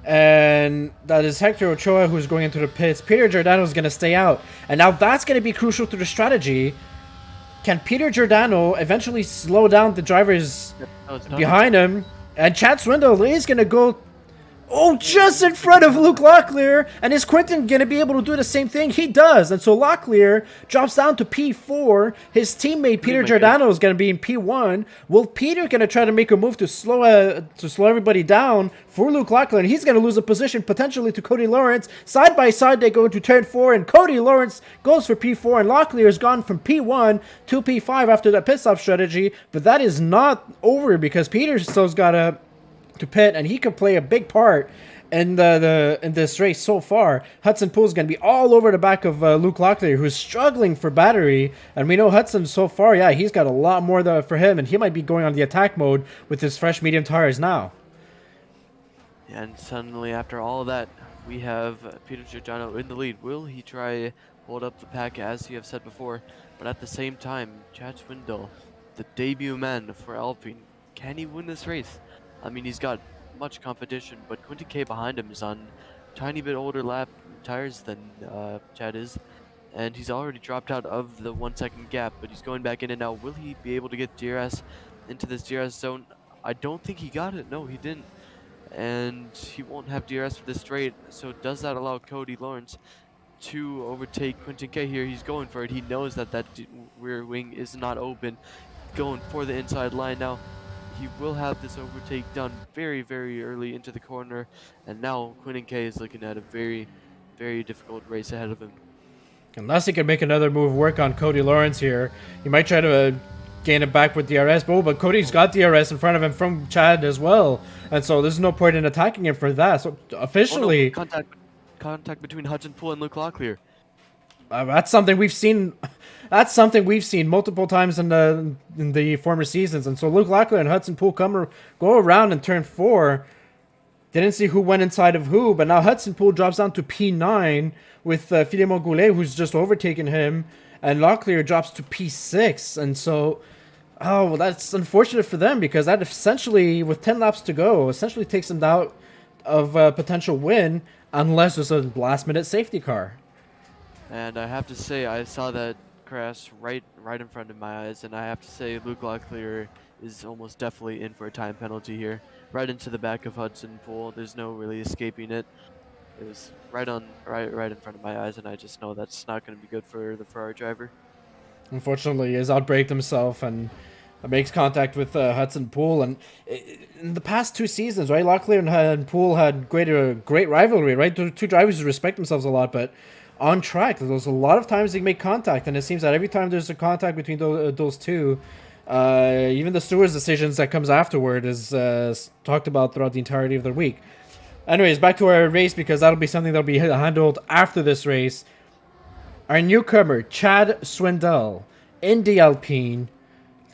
And that is Hector Ochoa who's going into the pits. Peter Giordano is going to stay out, and now that's going to be crucial to the strategy. Can Peter Giordano eventually slow down the drivers behind him? And Chad Swindell is going to go just in front of Luke Locklear. And is Quinton going to be able to do the same thing? He does. And so Locklear drops down to P4. His teammate Peter Giordano is going to be in P1. Will Peter going to try to make a move to slow everybody down for Luke Locklear? And he's going to lose a position potentially to Cody Lawrence. Side by side, they go into turn 4, and Cody Lawrence goes for P4, and Locklear has gone from P1 to P5 after that pit stop strategy. But that is not over, because Peter still's got to pit, and he could play a big part in in this race so far. Hudson Poole is going to be all over the back of Luke Locklear, who's struggling for battery, and we know Hudson so far, yeah, he's got a lot more for him, and he might be going on the attack mode with his fresh medium tires now. And suddenly, after all of that, we have Peter Giordano in the lead. Will he try hold up the pack, as you have said before? But at the same time, Chad Swindell, the debut man for Alpine, can he win this race? I mean, he's got much competition, but Quinton K behind him is on tiny bit older lap tires than Chad is, and he's already dropped out of the 1 second gap, but he's going back in and now. Will he be able to get DRS into this DRS zone? I don't think he got it. No, he didn't. And he won't have DRS for this straight, so does that allow Cody Lawrence to overtake Quentin K here? He's going for it. He knows that rear wing is not open. Going for the inside line now. He will have this overtake done very, very early into the corner, and now Quentin K is looking at a very, very difficult race ahead of him. Unless he can make another move work on Cody Lawrence here, he might try to gain it back with DRS. But Cody's got DRS in front of him from Chad as well, and so there's no point in attacking him for that. So officially, oh, no. Contact between Hudson Poole and Luke Locklear. That's something we've seen. That's something we've seen multiple times in the former seasons. And so Luke Locklear and Hudson Poole go around in turn 4. Didn't see who went inside of who, but now Hudson Poole drops down to P9 with Philemon Goulet, who's just overtaken him, and Locklear drops to P6. And so, well, that's unfortunate for them because that essentially, with 10 laps to go, essentially takes them out of a potential win unless there's a last-minute safety car. And I have to say, I saw that crash right in front of my eyes, and I have to say Luke Locklear is almost definitely in for a time penalty here. Right into the back of Hudson Poole. There's no really escaping it. It was right in front of my eyes, and I just know that's not going to be good for the Ferrari driver. Unfortunately, he's outbraked himself and makes contact with Hudson Poole. And in the past 2 seasons, right, Locklear and Poole had great rivalry, right? Two drivers who respect themselves a lot, but on track, there's a lot of times they make contact, and it seems that every time there's a contact between those two, even the stewards' decisions that comes afterward is talked about throughout the entirety of the week. Anyways, back to our race, because that'll be something that'll be handled after this race. Our newcomer, Chad Swindell, Indy Alpine,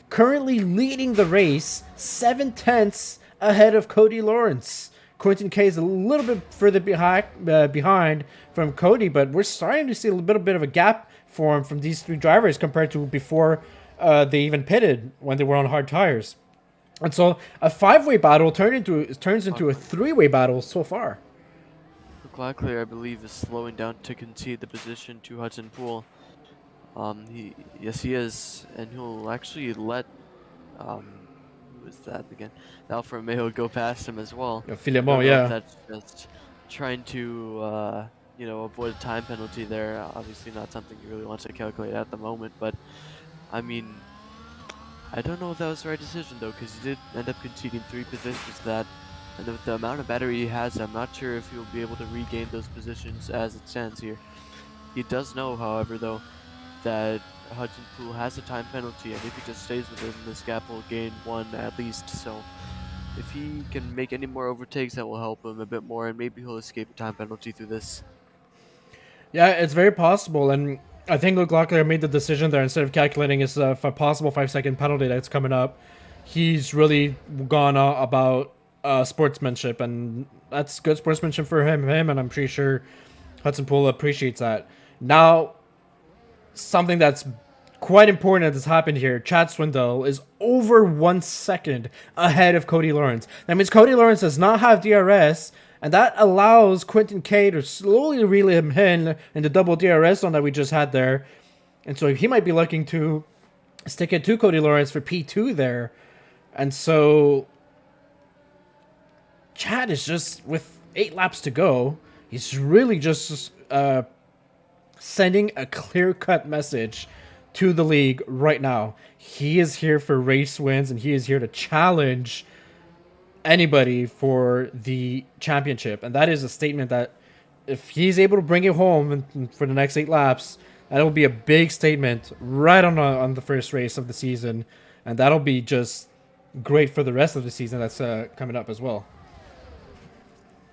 currently leading the race 7/10 ahead of Cody Lawrence. Quentin K is a little bit further behind from Cody, but we're starting to see a little bit of a gap form from these 3 drivers compared to before they even pitted when they were on hard tires. And so a 5-way battle turns into a 3-way battle so far. Locklear, I believe, is slowing down to concede the position to Hudson Poole. Yes, he is, and he'll actually let who is that again? Alfa Romeo go past him as well. Philemon, yeah. That's just trying to avoid a time penalty there. Obviously, not something you really want to calculate at the moment, but I mean, I don't know if that was the right decision though, because he did end up conceding 3 positions to that. And with the amount of battery he has, I'm not sure if he'll be able to regain those positions as it stands here. He does know, however, though, that Hudson Poole has a time penalty, and if he just stays within this gap, will gain 1 at least. So if he can make any more overtakes, that will help him a bit more, and maybe he'll escape a time penalty through this. Yeah, it's very possible, and I think Luke Locklear made the decision there. Instead of calculating his possible 5-second penalty that's coming up, he's really gone about sportsmanship, and that's good sportsmanship for him, and I'm pretty sure Hudson Poole appreciates that. Now, something that's quite important that's happened here, Chad Swindell is over 1 second ahead of Cody Lawrence. That means Cody Lawrence does not have DRS, and that allows Quentin K to slowly reel him in the double DRS zone that we just had there. And so he might be looking to stick it to Cody Lawrence for P2 there. And so Chad is just, with 8 laps to go, he's really just sending a clear-cut message to the league right now. He is here for race wins, and he is here to challenge anybody for the championship. And that is a statement that if he's able to bring it home for the next 8 laps, that'll be a big statement right on the first race of the season. And that'll be just great for the rest of the season that's coming up as well.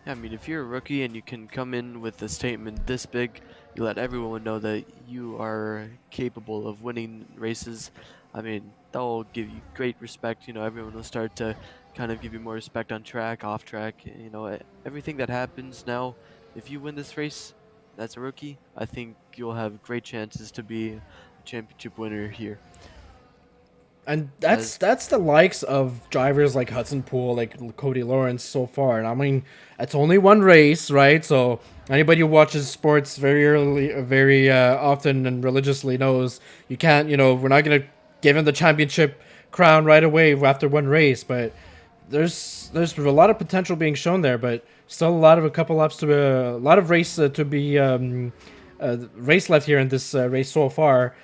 Yeah, I mean, if you're a rookie and you can come in with a statement this big, you let everyone know that you are capable of winning races. I mean, that'll give you great respect. You know, everyone will start to kind of give you more respect on track, off track. You know, everything that happens now, if you win this race as a rookie, I think you'll have great chances to be a championship winner here. And as that's the likes of drivers like Hudson Poole, like Cody Lawrence so far. And I mean, it's only one race, right? So anybody who watches sports very early, very often and religiously knows you can't. We're not gonna give him the championship crown right away after one race. But there's a lot of potential being shown there, but still a couple laps to a lot of race to be race left here in this race so far.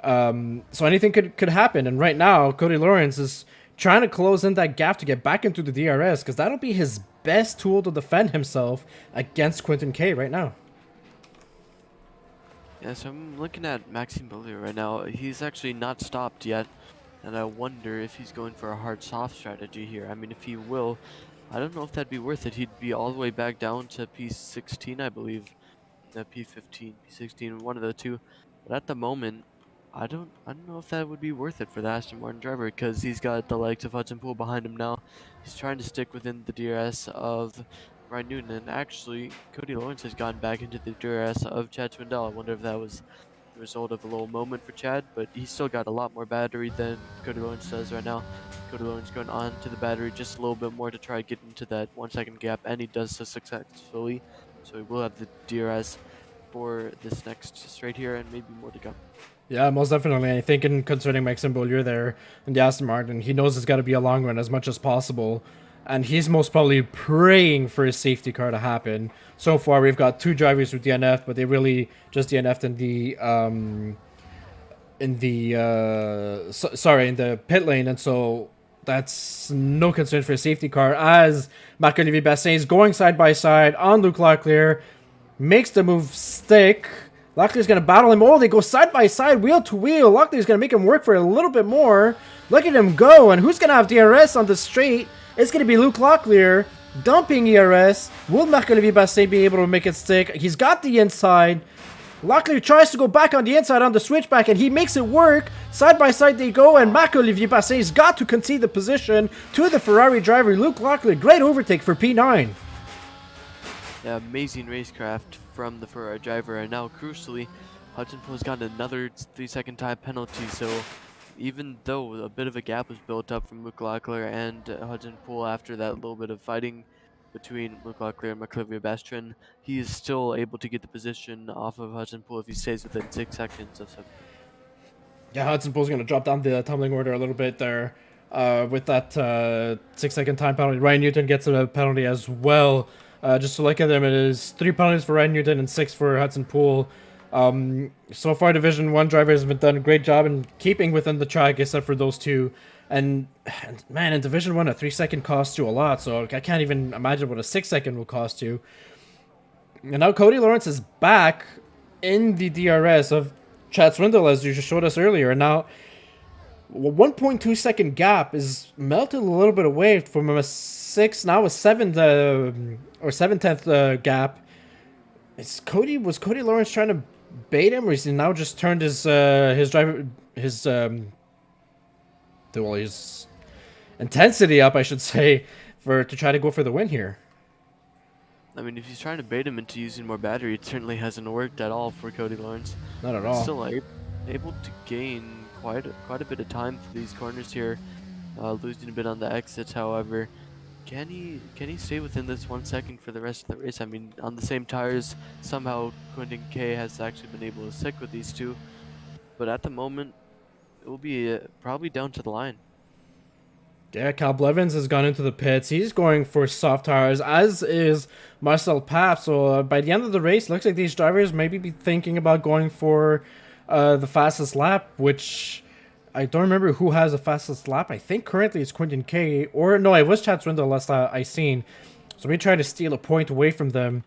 So anything could happen, and right now Cody Lawrence is trying to close in that gap to get back into the DRS because that'll be his best tool to defend himself against Quentin K right now. yeah, so I'm looking at Maxime Beaulieu right now. He's actually not stopped yet, and I wonder if he's going for a hard soft strategy here. I mean, if he will, I don't know if that'd be worth it. He'd be all the way back down to P16, I believe. P15, P16, one of the two. But at the moment, I don't know if that would be worth it for the Aston Martin driver because he's got the likes of Hudson Poole behind him now. He's trying to stick within the DRS of Ryan Newton, and actually Cody Lawrence has gotten back into the DRS of Chad Swindell. I wonder if that was the result of a little moment for Chad, but he's still got a lot more battery than Cody Lawrence does right now. Cody Lawrence going on to the battery just a little bit more to try to get into that 1 second gap, and he does so successfully. So he will have the DRS for this next straight here, and maybe more to come. Yeah, most definitely. I think in concerning Maxime Beaulieu there in the Aston Martin, he knows it's got to be a long run as much as possible. And he's most probably praying for his safety car to happen. So far, we've got two drivers with DNF, but they really just DNF'd in the pit lane, and so that's no concern for a safety car. As Marc-Olivier Bassin is going side by side on Luke Locklear, makes the move stick. Locklear's going to battle him. Oh, they go side by side, wheel to wheel. Locklear's going to make him work for it a little bit more. Look at him go. And who's going to have DRS on the straight? It's going to be Luke Locklear dumping ERS. Will Marc-Olivier Bassin be able to make it stick? He's got the inside. Locklear tries to go back on the inside on the switchback, and he makes it work. Side by side they go, and Marc-Olivier Bassin's got to concede the position to the Ferrari driver, Luke Locklear. Great overtake for P9. Yeah, amazing racecraft from the Ferrari driver, and now crucially, Hudson Poole's got another 3-second time penalty, so even though a bit of a gap was built up from Luke Locklear and Hudson Poole after that little bit of fighting between Luke Locklear and Marc-Olivier Bassin, he is still able to get the position off of Hudson Poole if he stays within 6 seconds of him. Yeah, Hudson Poole's going to drop down the tumbling order a little bit there with that 6-second time penalty. Ryan Newton gets a penalty as well. Just to look at them, it is 3 penalties for Ryan Newton and 6 for Hudson Poole. So far, Division 1 drivers have done a great job in keeping within the track, except for those two. And man, in Division 1, a 3-second costs you a lot, so I can't even imagine what a 6-second will cost you. And now Cody Lawrence is back in the DRS of Chad Swindell, as you just showed us earlier. And now, 1.2 second gap is melted a little bit away from a 7/10 gap. Was Cody Lawrence trying to bait him, or has he now just turned his intensity up, I should say, to try to go for the win here? I mean, if he's trying to bait him into using more battery, it certainly hasn't worked at all for Cody Lawrence. Not at all. Still able to gain quite a bit of time through these corners here, losing a bit on the exits. However, can he stay within this 1 second for the rest of the race? I mean, on the same tires, somehow Quentin K has actually been able to stick with these two, but at the moment, it will be probably down to the line. Yeah, Cal Blevins has gone into the pits. He's going for soft tires, as is Marcel Papp. So by the end of the race, looks like these drivers maybe be thinking about going for the fastest lap, which I don't remember who has the fastest lap. I think currently it's Quentin K. Or no, it was Chad Swindell last I seen. So we try to steal a point away from them.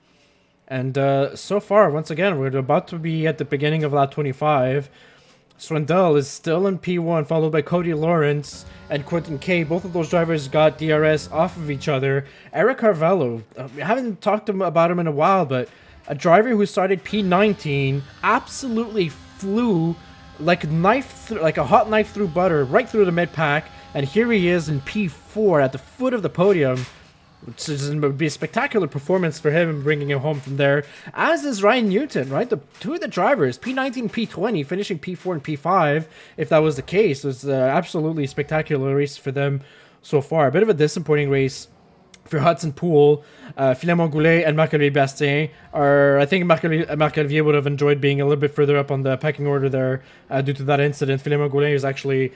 And so far, once again, we're about to be at the beginning of lap 25. Swindell is still in P1, followed by Cody Lawrence and Quentin K. Both of those drivers got DRS off of each other. Eric Carvalho, we haven't talked about him in a while, but a driver who started P19 absolutely flew like a hot knife through butter, right through the mid pack, and here he is in P4 at the foot of the podium. which would be a spectacular performance for him and bringing him home from there. As is Ryan Newton, right? The two of the drivers, P19, P20, finishing P4 and P5. If that was the case, it was absolutely spectacular race for them so far. A bit of a disappointing race for Hudson Poole. Philemon Goulet and Marc-Olivier Bastien are, I think Marc-Olivier would have enjoyed being a little bit further up on the pecking order there due to that incident. Philemon Goulet is actually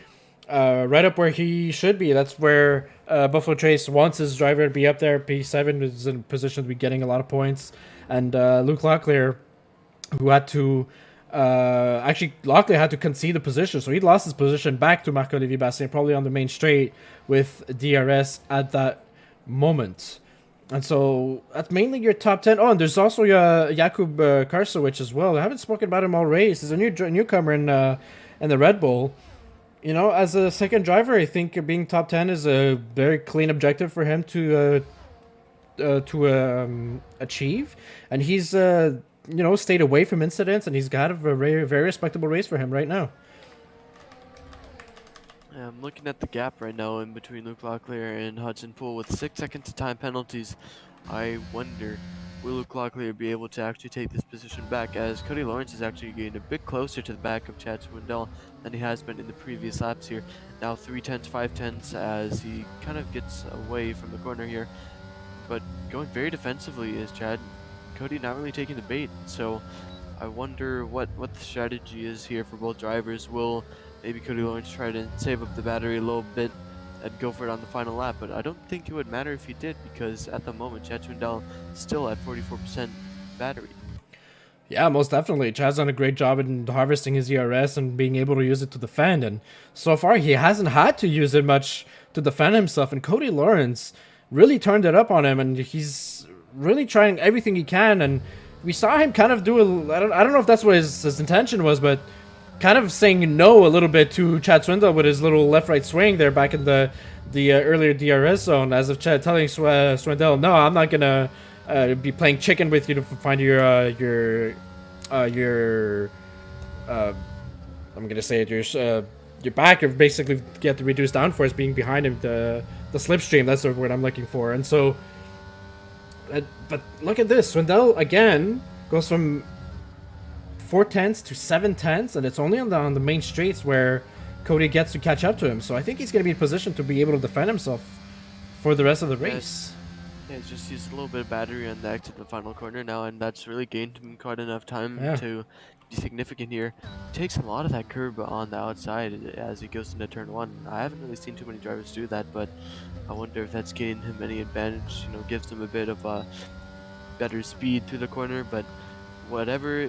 right up where he should be. That's where Buffalo Trace wants his driver to be up there. P7 is in a position to be getting a lot of points. And Luke Locklear, who had to Locklear had to concede the position, so he lost his position back to Marc-Olivier Bastien, probably on the main straight with DRS at that moment. And so that's mainly your top 10. Oh, and there's also Jakub Karsowicz as well. I haven't spoken about him all race. He's a newcomer in the Red Bull. You know, as a second driver, I think being top 10 is a very clean objective for him to achieve. And he's, stayed away from incidents, and he's got a very, very respectable race for him right now. I'm looking at the gap right now in between Luke Locklear and Hudson Poole with 6 seconds of time penalties. I wonder, will Luke Locklear be able to actually take this position back, as Cody Lawrence is actually getting a bit closer to the back of Chad Swindell than he has been in the previous laps here. Now 3/10, 5/10 as he kind of gets away from the corner here, but going very defensively is Chad. Cody not really taking the bait, so I wonder what the strategy is here for both drivers. Will maybe Cody Lawrence try to save up the battery a little bit and go for it on the final lap, but I don't think it would matter if he did, because at the moment Chad Swindell is still at 44% battery. Yeah, most definitely. Chad's done a great job in harvesting his ERS and being able to use it to defend, and so far he hasn't had to use it much to defend himself, and Cody Lawrence really turned it up on him, and he's really trying everything he can, and we saw him kind of do I don't know if that's what his intention was, but kind of saying no a little bit to Chad Swindell with his little left-right swing there back in the earlier DRS zone, as if Chad telling Swindell, no, I'm not gonna be playing chicken with you to find your I'm gonna say it, your back, or basically get the reduced downforce being behind him, the slipstream, that's the word I'm looking for. And so but look at this, Swindell again goes from 4/10 to 7/10, and it's only on the main straights where Cody gets to catch up to him. So I think he's going to be in position to be able to defend himself for the rest of the race. Yeah, he's just used a little bit of battery on the exit of the final corner now, and that's really gained him quite enough time to be significant here. He takes a lot of that curb on the outside as he goes into turn 1. I haven't really seen too many drivers do that, but I wonder if that's gaining him any advantage. You know, gives him a bit of better speed through the corner, but whatever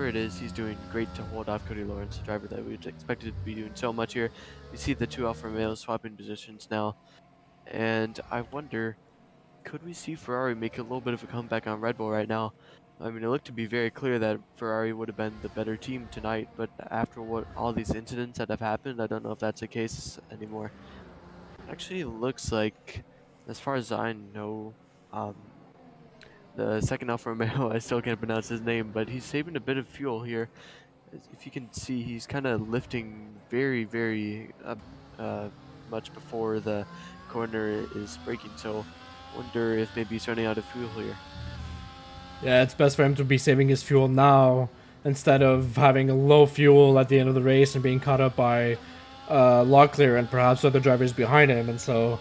it is, he's doing great to hold off Cody Lawrence, the driver that we expected to be doing so much here. We see the two Alfa Romeos swapping positions now, and I wonder, could we see Ferrari make a little bit of a comeback on Red Bull right now? I mean, it looked to be very clear that Ferrari would have been the better team tonight, but after all these incidents that have happened, I don't know if that's the case anymore. Actually, it looks like, as far as I know, the second Alfa Romeo, I still can't pronounce his name, but he's saving a bit of fuel here. If you can see, he's kind of lifting very, very much before the corner is braking, so wonder if maybe he's running out of fuel here. Yeah, it's best for him to be saving his fuel now instead of having a low fuel at the end of the race and being caught up by Locklear and perhaps other drivers behind him. And so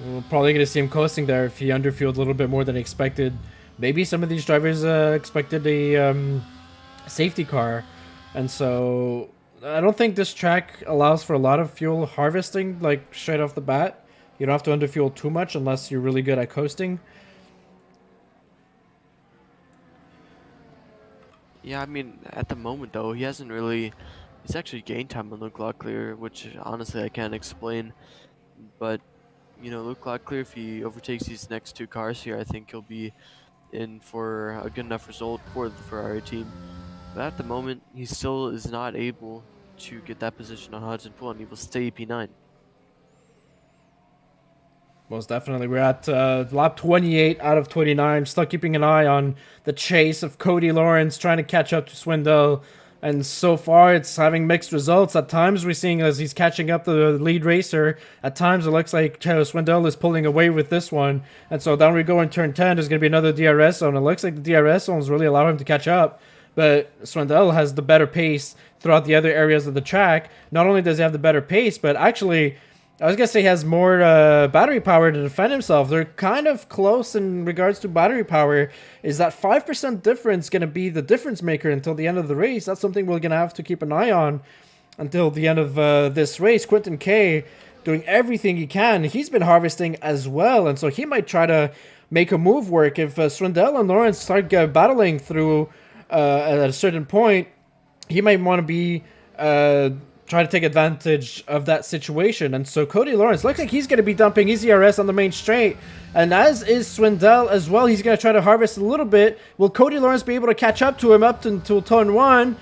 we're probably going to see him coasting there if he underfueled a little bit more than expected. Maybe some of these drivers expected a safety car. And so I don't think this track allows for a lot of fuel harvesting, like straight off the bat. You don't have to underfuel too much unless you're really good at coasting. Yeah, I mean, at the moment, though, he's actually gained time on Luke Locklear, which honestly I can't explain. But, you know, Luke Locklear, if he overtakes these next two cars here, I think he'll be in for a good enough result for the Ferrari team. But at the moment, he still is not able to get that position on Hudson Poole, and he will stay P9. Most definitely. We're at lap 28 out of 29. Still keeping an eye on the chase of Cody Lawrence trying to catch up to Swindell. And so far, it's having mixed results. At times, we're seeing as he's catching up the lead racer. At times, it looks like Swindell is pulling away with this one. And so down we go in turn 10. There's going to be another DRS zone. It looks like the DRS zones really allow him to catch up. But Swindell has the better pace throughout the other areas of the track. Not only does he have the better pace, but actually, I was going to say he has more battery power to defend himself. They're kind of close in regards to battery power. Is that 5% difference going to be the difference maker until the end of the race? That's something we're going to have to keep an eye on until the end of this race. Quentin K doing everything he can. He's been harvesting as well, and so he might try to make a move work. If Swindell and Lawrence start battling through at a certain point, he might want to be try to take advantage of that situation. And so Cody Lawrence looks like he's going to be dumping his ERS on the main straight, and as is Swindell as well. He's going to try to harvest a little bit. Will Cody Lawrence be able to catch up to him up until turn 1?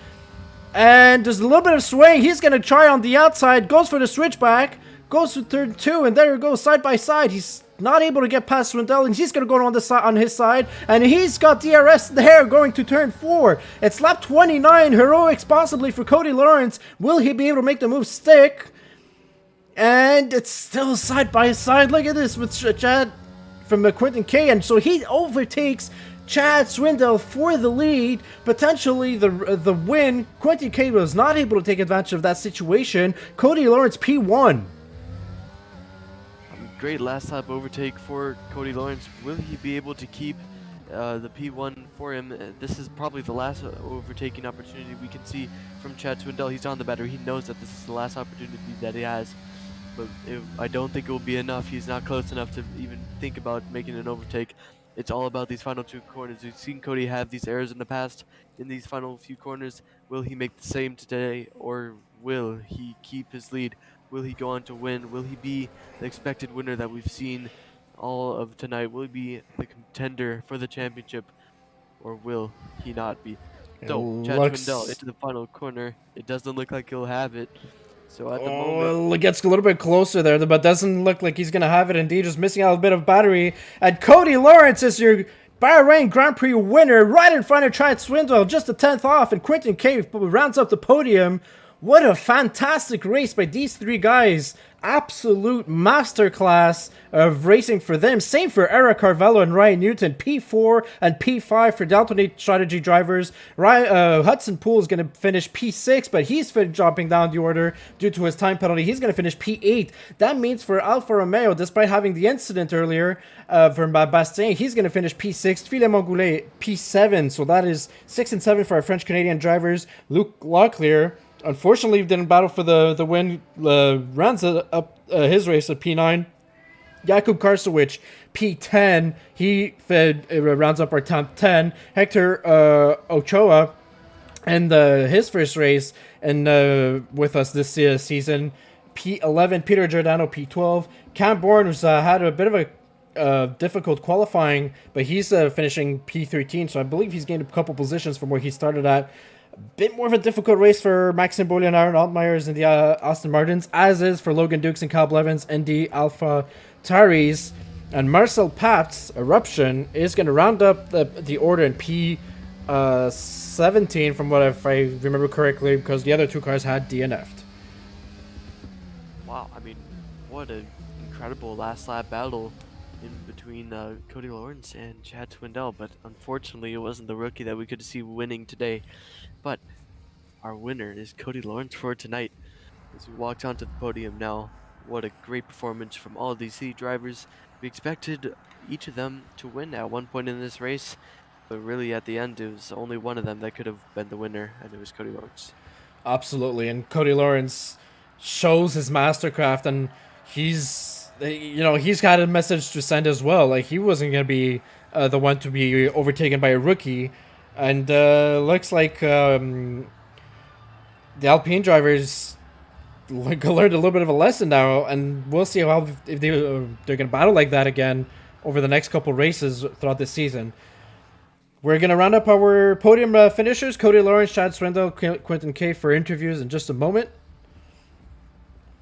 And there's a little bit of sway. He's going to try on the outside, goes for the switchback, goes to turn 2, and there he goes side by side. He's not able to get past Swindell, and he's going to go on the side on his side, and he's got DRS there going to turn 4. It's lap 29, heroics possibly for Cody Lawrence. Will he be able to make the move stick? And it's still side by side. Look at this with Chad from Quentin K, and so he overtakes Chad Swindell for the lead, potentially the win. Quentin K was not able to take advantage of that situation. Cody Lawrence P1. Great last lap overtake for Cody Lawrence. Will he be able to keep the P1 for him? This is probably the last overtaking opportunity we can see from Chad Swindell. He's on the battery. He knows that this is the last opportunity that he has. But I don't think it will be enough. He's not close enough to even think about making an overtake. It's all about these final 2 corners. We've seen Cody have these errors in the past in these final few corners. Will he make the same today, or will he keep his lead? Will he go on to win? Will he be the expected winner that we've seen all of tonight? Will he be the contender for the championship, or will he not be? So, Chad Swindell into the final corner. It doesn't look like he'll have it. So at the moment, it gets a little bit closer there, but doesn't look like he's going to have it. Indeed, just missing out a bit of battery. And Cody Lawrence is your Bahrain Grand Prix winner, right in front of Chad Swindell, just a 10th off, and Quentin K rounds up the podium. What a fantastic race by these 3 guys. Absolute masterclass of racing for them. Same for Eric Carvello and Ryan Newton. P4 and P5 for Delta strategy drivers. Hudson Poole is going to finish P6, but he's dropping down the order due to his time penalty. He's going to finish P8. That means for Alfa Romeo, despite having the incident earlier from Bastien, he's going to finish P6. Philemon Goulet, P7. So that is 6 and 7 for our French-Canadian drivers. Luke Locklear, unfortunately, didn't battle for the win. Rounds up his race at P9. Jakub Karsiewicz, P10. He rounds up our top 10. Hector Ochoa, and his first race and with us this season, P11. Peter Giordano, P12. Cam Bourne, who's had a bit of a difficult qualifying, but he's finishing P13. So I believe he's gained a couple positions from where he started at. A bit more of a difficult race for Maxime Beaulieu and Aaron Altmaiers in the Aston Martins, as is for Logan Dukes and Kyle Blevins in the Alpha Tauris. And Marcel Pabst's Eruption is going to round up the order in P17, from what if I remember correctly, because the other 2 cars had DNF'd. Wow, I mean, what an incredible last lap battle in between Cody Lawrence and Chad Swindell, but unfortunately it wasn't the rookie that we could see winning today. But our winner is Cody Lawrence for tonight. As we walked onto the podium now, what a great performance from all of these city drivers. We expected each of them to win at one point in this race, but really at the end it was only one of them that could have been the winner, and it was Cody Lawrence. Absolutely, and Cody Lawrence shows his mastercraft, and he's got a message to send as well. Like, he wasn't going to be the one to be overtaken by a rookie. And looks like the Alpine drivers learned a little bit of a lesson now, and we'll see how if they're going to battle like that again over the next couple races throughout this season. We're going to round up our podium finishers: Cody Lawrence, Chad Swindell, Quentin K for interviews in just a moment.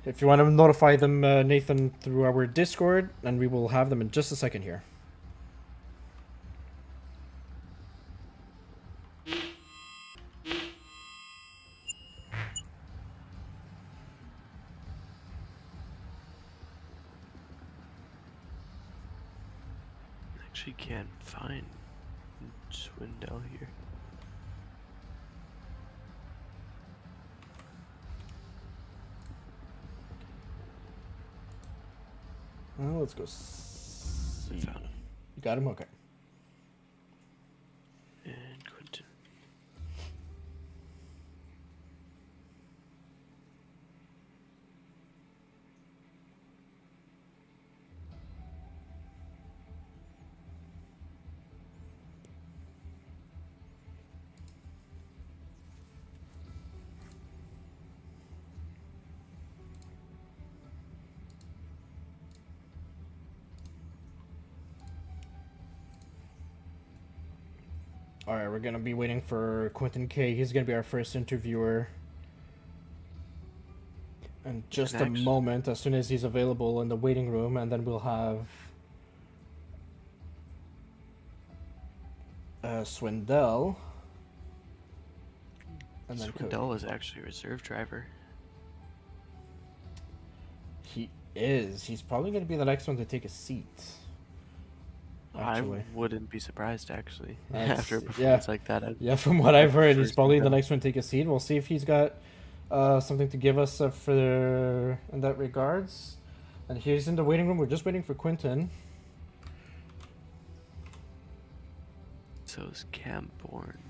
If you want to notify them, Nathan, through our Discord, and we will have them in just a second here. Actually can't find Swindell here. Well, let's go I see. found him. You got him? Okay. And Quentin. All right, we're gonna be waiting for Quentin K. He's gonna be our first interviewer. In just a moment, as soon as he's available in the waiting room, and then we'll have Swindell. And then Swindell was actually a reserve driver. He is. He's probably gonna be the next one to take a seat. Actually. I wouldn't be surprised, actually, That's- after a performance like that. Yeah, from what I've heard, he's First probably the Swindell. next one to take a seat. We'll see if he's got something to give us for in that regards. And he's in the waiting room. We're just waiting for Quentin. So is Camborne.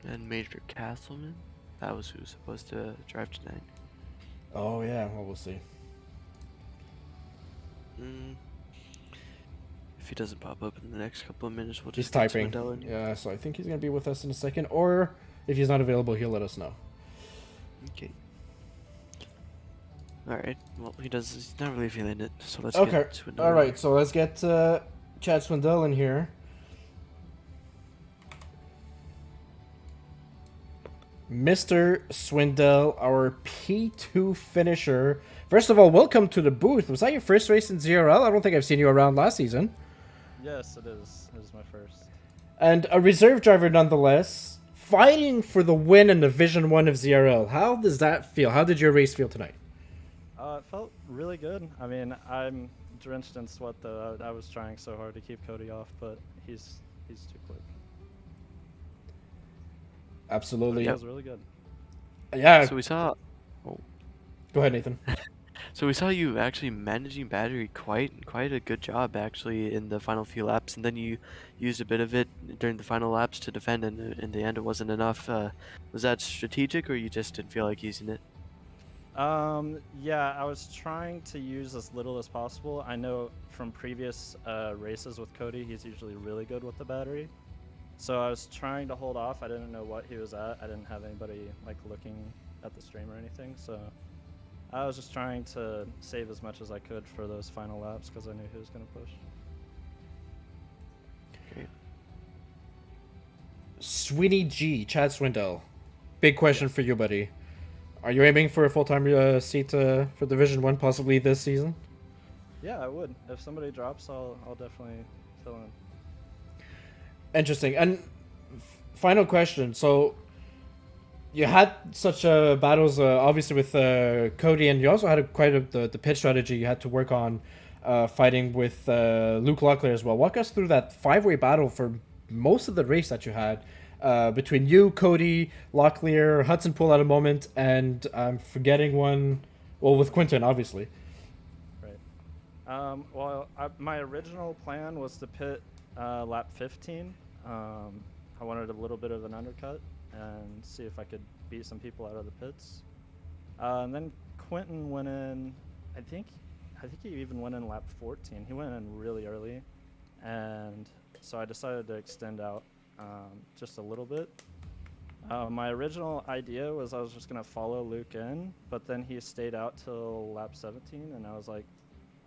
And Major Castleman. That was who was supposed to drive tonight. Oh yeah, well we'll see. If he doesn't pop up in the next couple of minutes, we'll He's just get typing. Swindell in. Yeah, so I think he's gonna be with us in a second. Or if he's not available, he'll let us know. Okay. Alright, well, he's not really feeling it, so let's Okay. get Swindell. All right, so let's get Chad Swindell in here. Mr. Swindell, our P2 finisher. First of all, welcome to the booth. Was that your first race in ZRL? I don't think I've seen you around last season. Yes, it is. It is my first. And a reserve driver nonetheless, fighting for the win in Division 1 of ZRL. How does that feel? How did your race feel tonight? It felt really good. I mean, I'm drenched in sweat though. I was trying so hard to keep Cody off, but he's too quick. Absolutely. It was really good. Yeah. So we saw... Go ahead, Nathan. So we saw you actually managing battery quite a good job actually in the final few laps, and then you used a bit of it during the final laps to defend, and in the end it wasn't enough. Was that strategic, or you just didn't feel like using it? Yeah, I was trying to use as little as possible. I know from previous races with Cody, he's usually really good with the battery. So I was trying to hold off. I didn't know what he was at. I didn't have anybody like looking at the stream or anything, so I was just trying to save as much as I could for those final laps because I knew he was going to push. Great. Sweeney G, Chad Swindell. Big question for you, buddy. Are you aiming for a full-time seat for Division 1 possibly this season? Yeah, I would. If somebody drops, I'll definitely fill in. Interesting. And final question. So you had such battles, obviously, with Cody, and you also had quite the pit strategy you had to work on fighting with Luke Locklear as well. Walk us through that five-way battle for most of the race that you had between you, Cody, Locklear, Hudson Pool at a moment, and I'm forgetting one, well, with Quentin, obviously. Right. My original plan was to pit lap 15. I wanted a little bit of an undercut and see if I could beat some people out of the pits. And then Quentin went in, I think he even went in lap 14. He went in really early, and so I decided to extend out just a little bit. My original idea was I was just going to follow Luke in, but then he stayed out till lap 17, and I was like,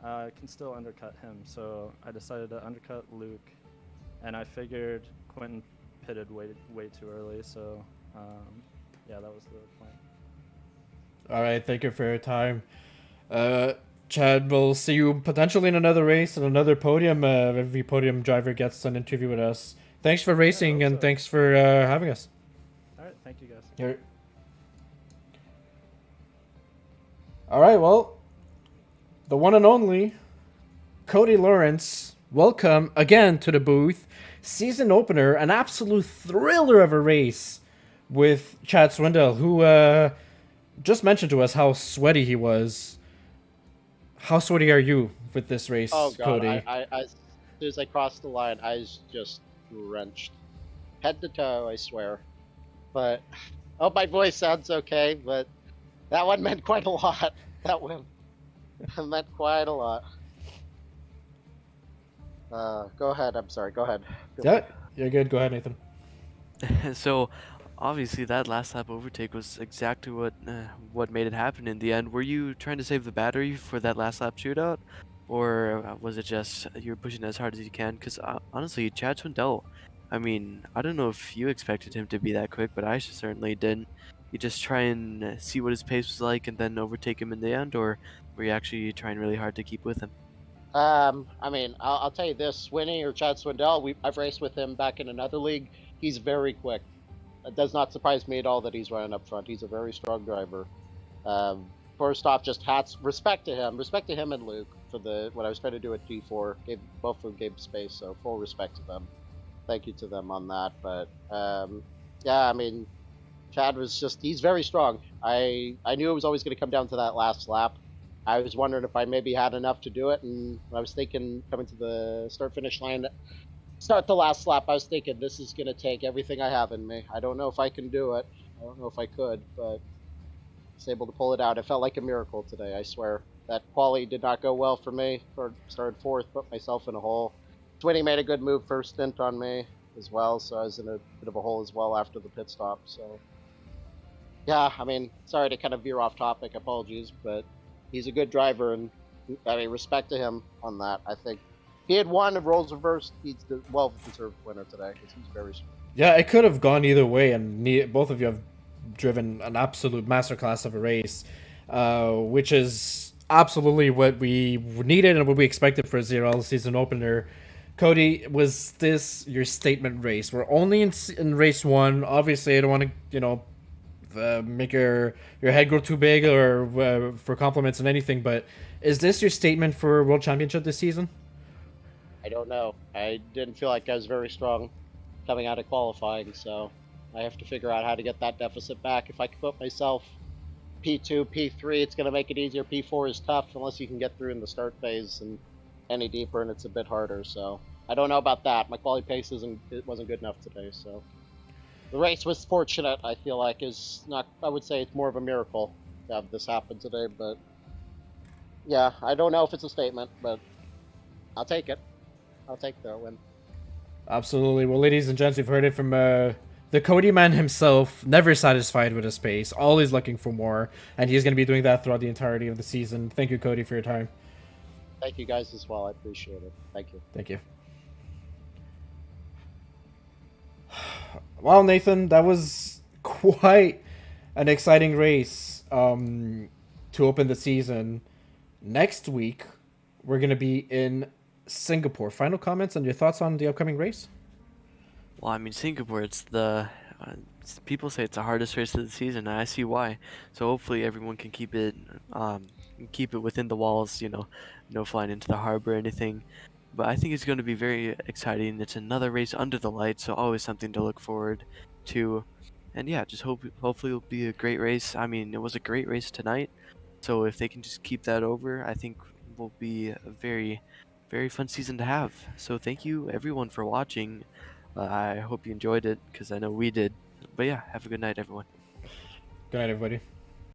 I can still undercut him. So I decided to undercut Luke, and I figured Quentin pitted way too early, so yeah, that was the plan. All right, thank you for your time. Chad, we'll see you potentially in another race and another podium. Every podium driver gets an interview with us. Thanks for racing, and thanks for having us. All right, thank you guys. Here. All right, well, the one and only Cody Lawrence welcome again to the booth. Season opener, an absolute thriller of a race with Chad Swindell, who just mentioned to us how sweaty he was. How sweaty are you with this race, Oh god, Cody? as soon as I crossed the line, I was just drenched, head to toe, I swear. But oh, my voice sounds okay, but that one meant quite a lot. That one meant quite a lot. Go ahead. I'm sorry. Go ahead. Feel Yeah, free. you're good. Go ahead, Nathan. So obviously that last lap overtake was exactly what made it happen in the end. Were you trying to save the battery for that last lap shootout, or was it just you were pushing as hard as you can? Because honestly, Chad Swindell, I mean, I don't know if you expected him to be that quick, but I certainly didn't. You just try and see what his pace was like and then overtake him in the end, or were you actually trying really hard to keep with him? I mean, I'll tell you this: Swinny or Chad Swindell, I've raced with him back in another league. He's very quick. It does not surprise me at all that he's running up front. He's a very strong driver. First off, just hats respect to him and Luke for what I was trying to do at G4. Both of them gave space, so full respect to them. Thank you to them on that. But yeah, I mean, Chad was he's very strong. I knew it was always going to come down to that last lap. I was wondering if I maybe had enough to do it, and I was thinking coming to the start-finish line, start the last lap, I was thinking this is going to take everything I have in me. I don't know if I can do it. I don't know if I could, but I was able to pull it out. It felt like a miracle today, I swear. That quali did not go well for me. Started fourth, put myself in a hole. Twinny made a good move first stint on me as well, so I was in a bit of a hole as well after the pit stop. So yeah, I mean, sorry to kind of veer off topic, apologies, but he's a good driver, and I mean, respect to him on that. I think if he had won if roles reversed, he's the well-deserved winner today because he's very strong. Yeah, it could have gone either way, and both of you have driven an absolute masterclass of a race, which is absolutely what we needed and what we expected for a ZRL season opener. Cody, was this your statement race? We're only in race one. Obviously, I don't want to, make your head grow too big or for compliments and anything, but is this your statement for World Championship this season? I don't know. I didn't feel like I was very strong coming out of qualifying, so I have to figure out how to get that deficit back. If I can put myself P2, P3, it's going to make it easier. P4 is tough unless you can get through in the start phase and any deeper, and it's a bit harder. So I don't know about that. My quality pace wasn't good enough today, so the race was fortunate. I feel like is not. I would say it's more of a miracle to have this happen today, but yeah, I don't know if it's a statement, but I'll take it. I'll take the win. Absolutely. Well, ladies and gents, you've heard it from the Cody man himself. Never satisfied with his pace, always looking for more, and he's going to be doing that throughout the entirety of the season. Thank you, Cody, for your time. Thank you guys as well. I appreciate it. Thank you. Thank you. Well, Nathan, that was quite an exciting race to open the season. Next week, we're going to be in Singapore. Final comments and your thoughts on the upcoming race? Well, I mean, Singapore, people say it's the hardest race of the season, and I see why. So hopefully everyone can keep it within the walls, no flying into the harbor or anything. But I think it's going to be very exciting. It's another race under the lights, so always something to look forward to. And yeah, just hopefully it'll be a great race. I mean, it was a great race tonight, so if they can just keep that over, I think will be a very, very fun season to have. So thank you everyone for watching. I hope you enjoyed it because I know we did. But yeah, have a good night, everyone. Good night, everybody.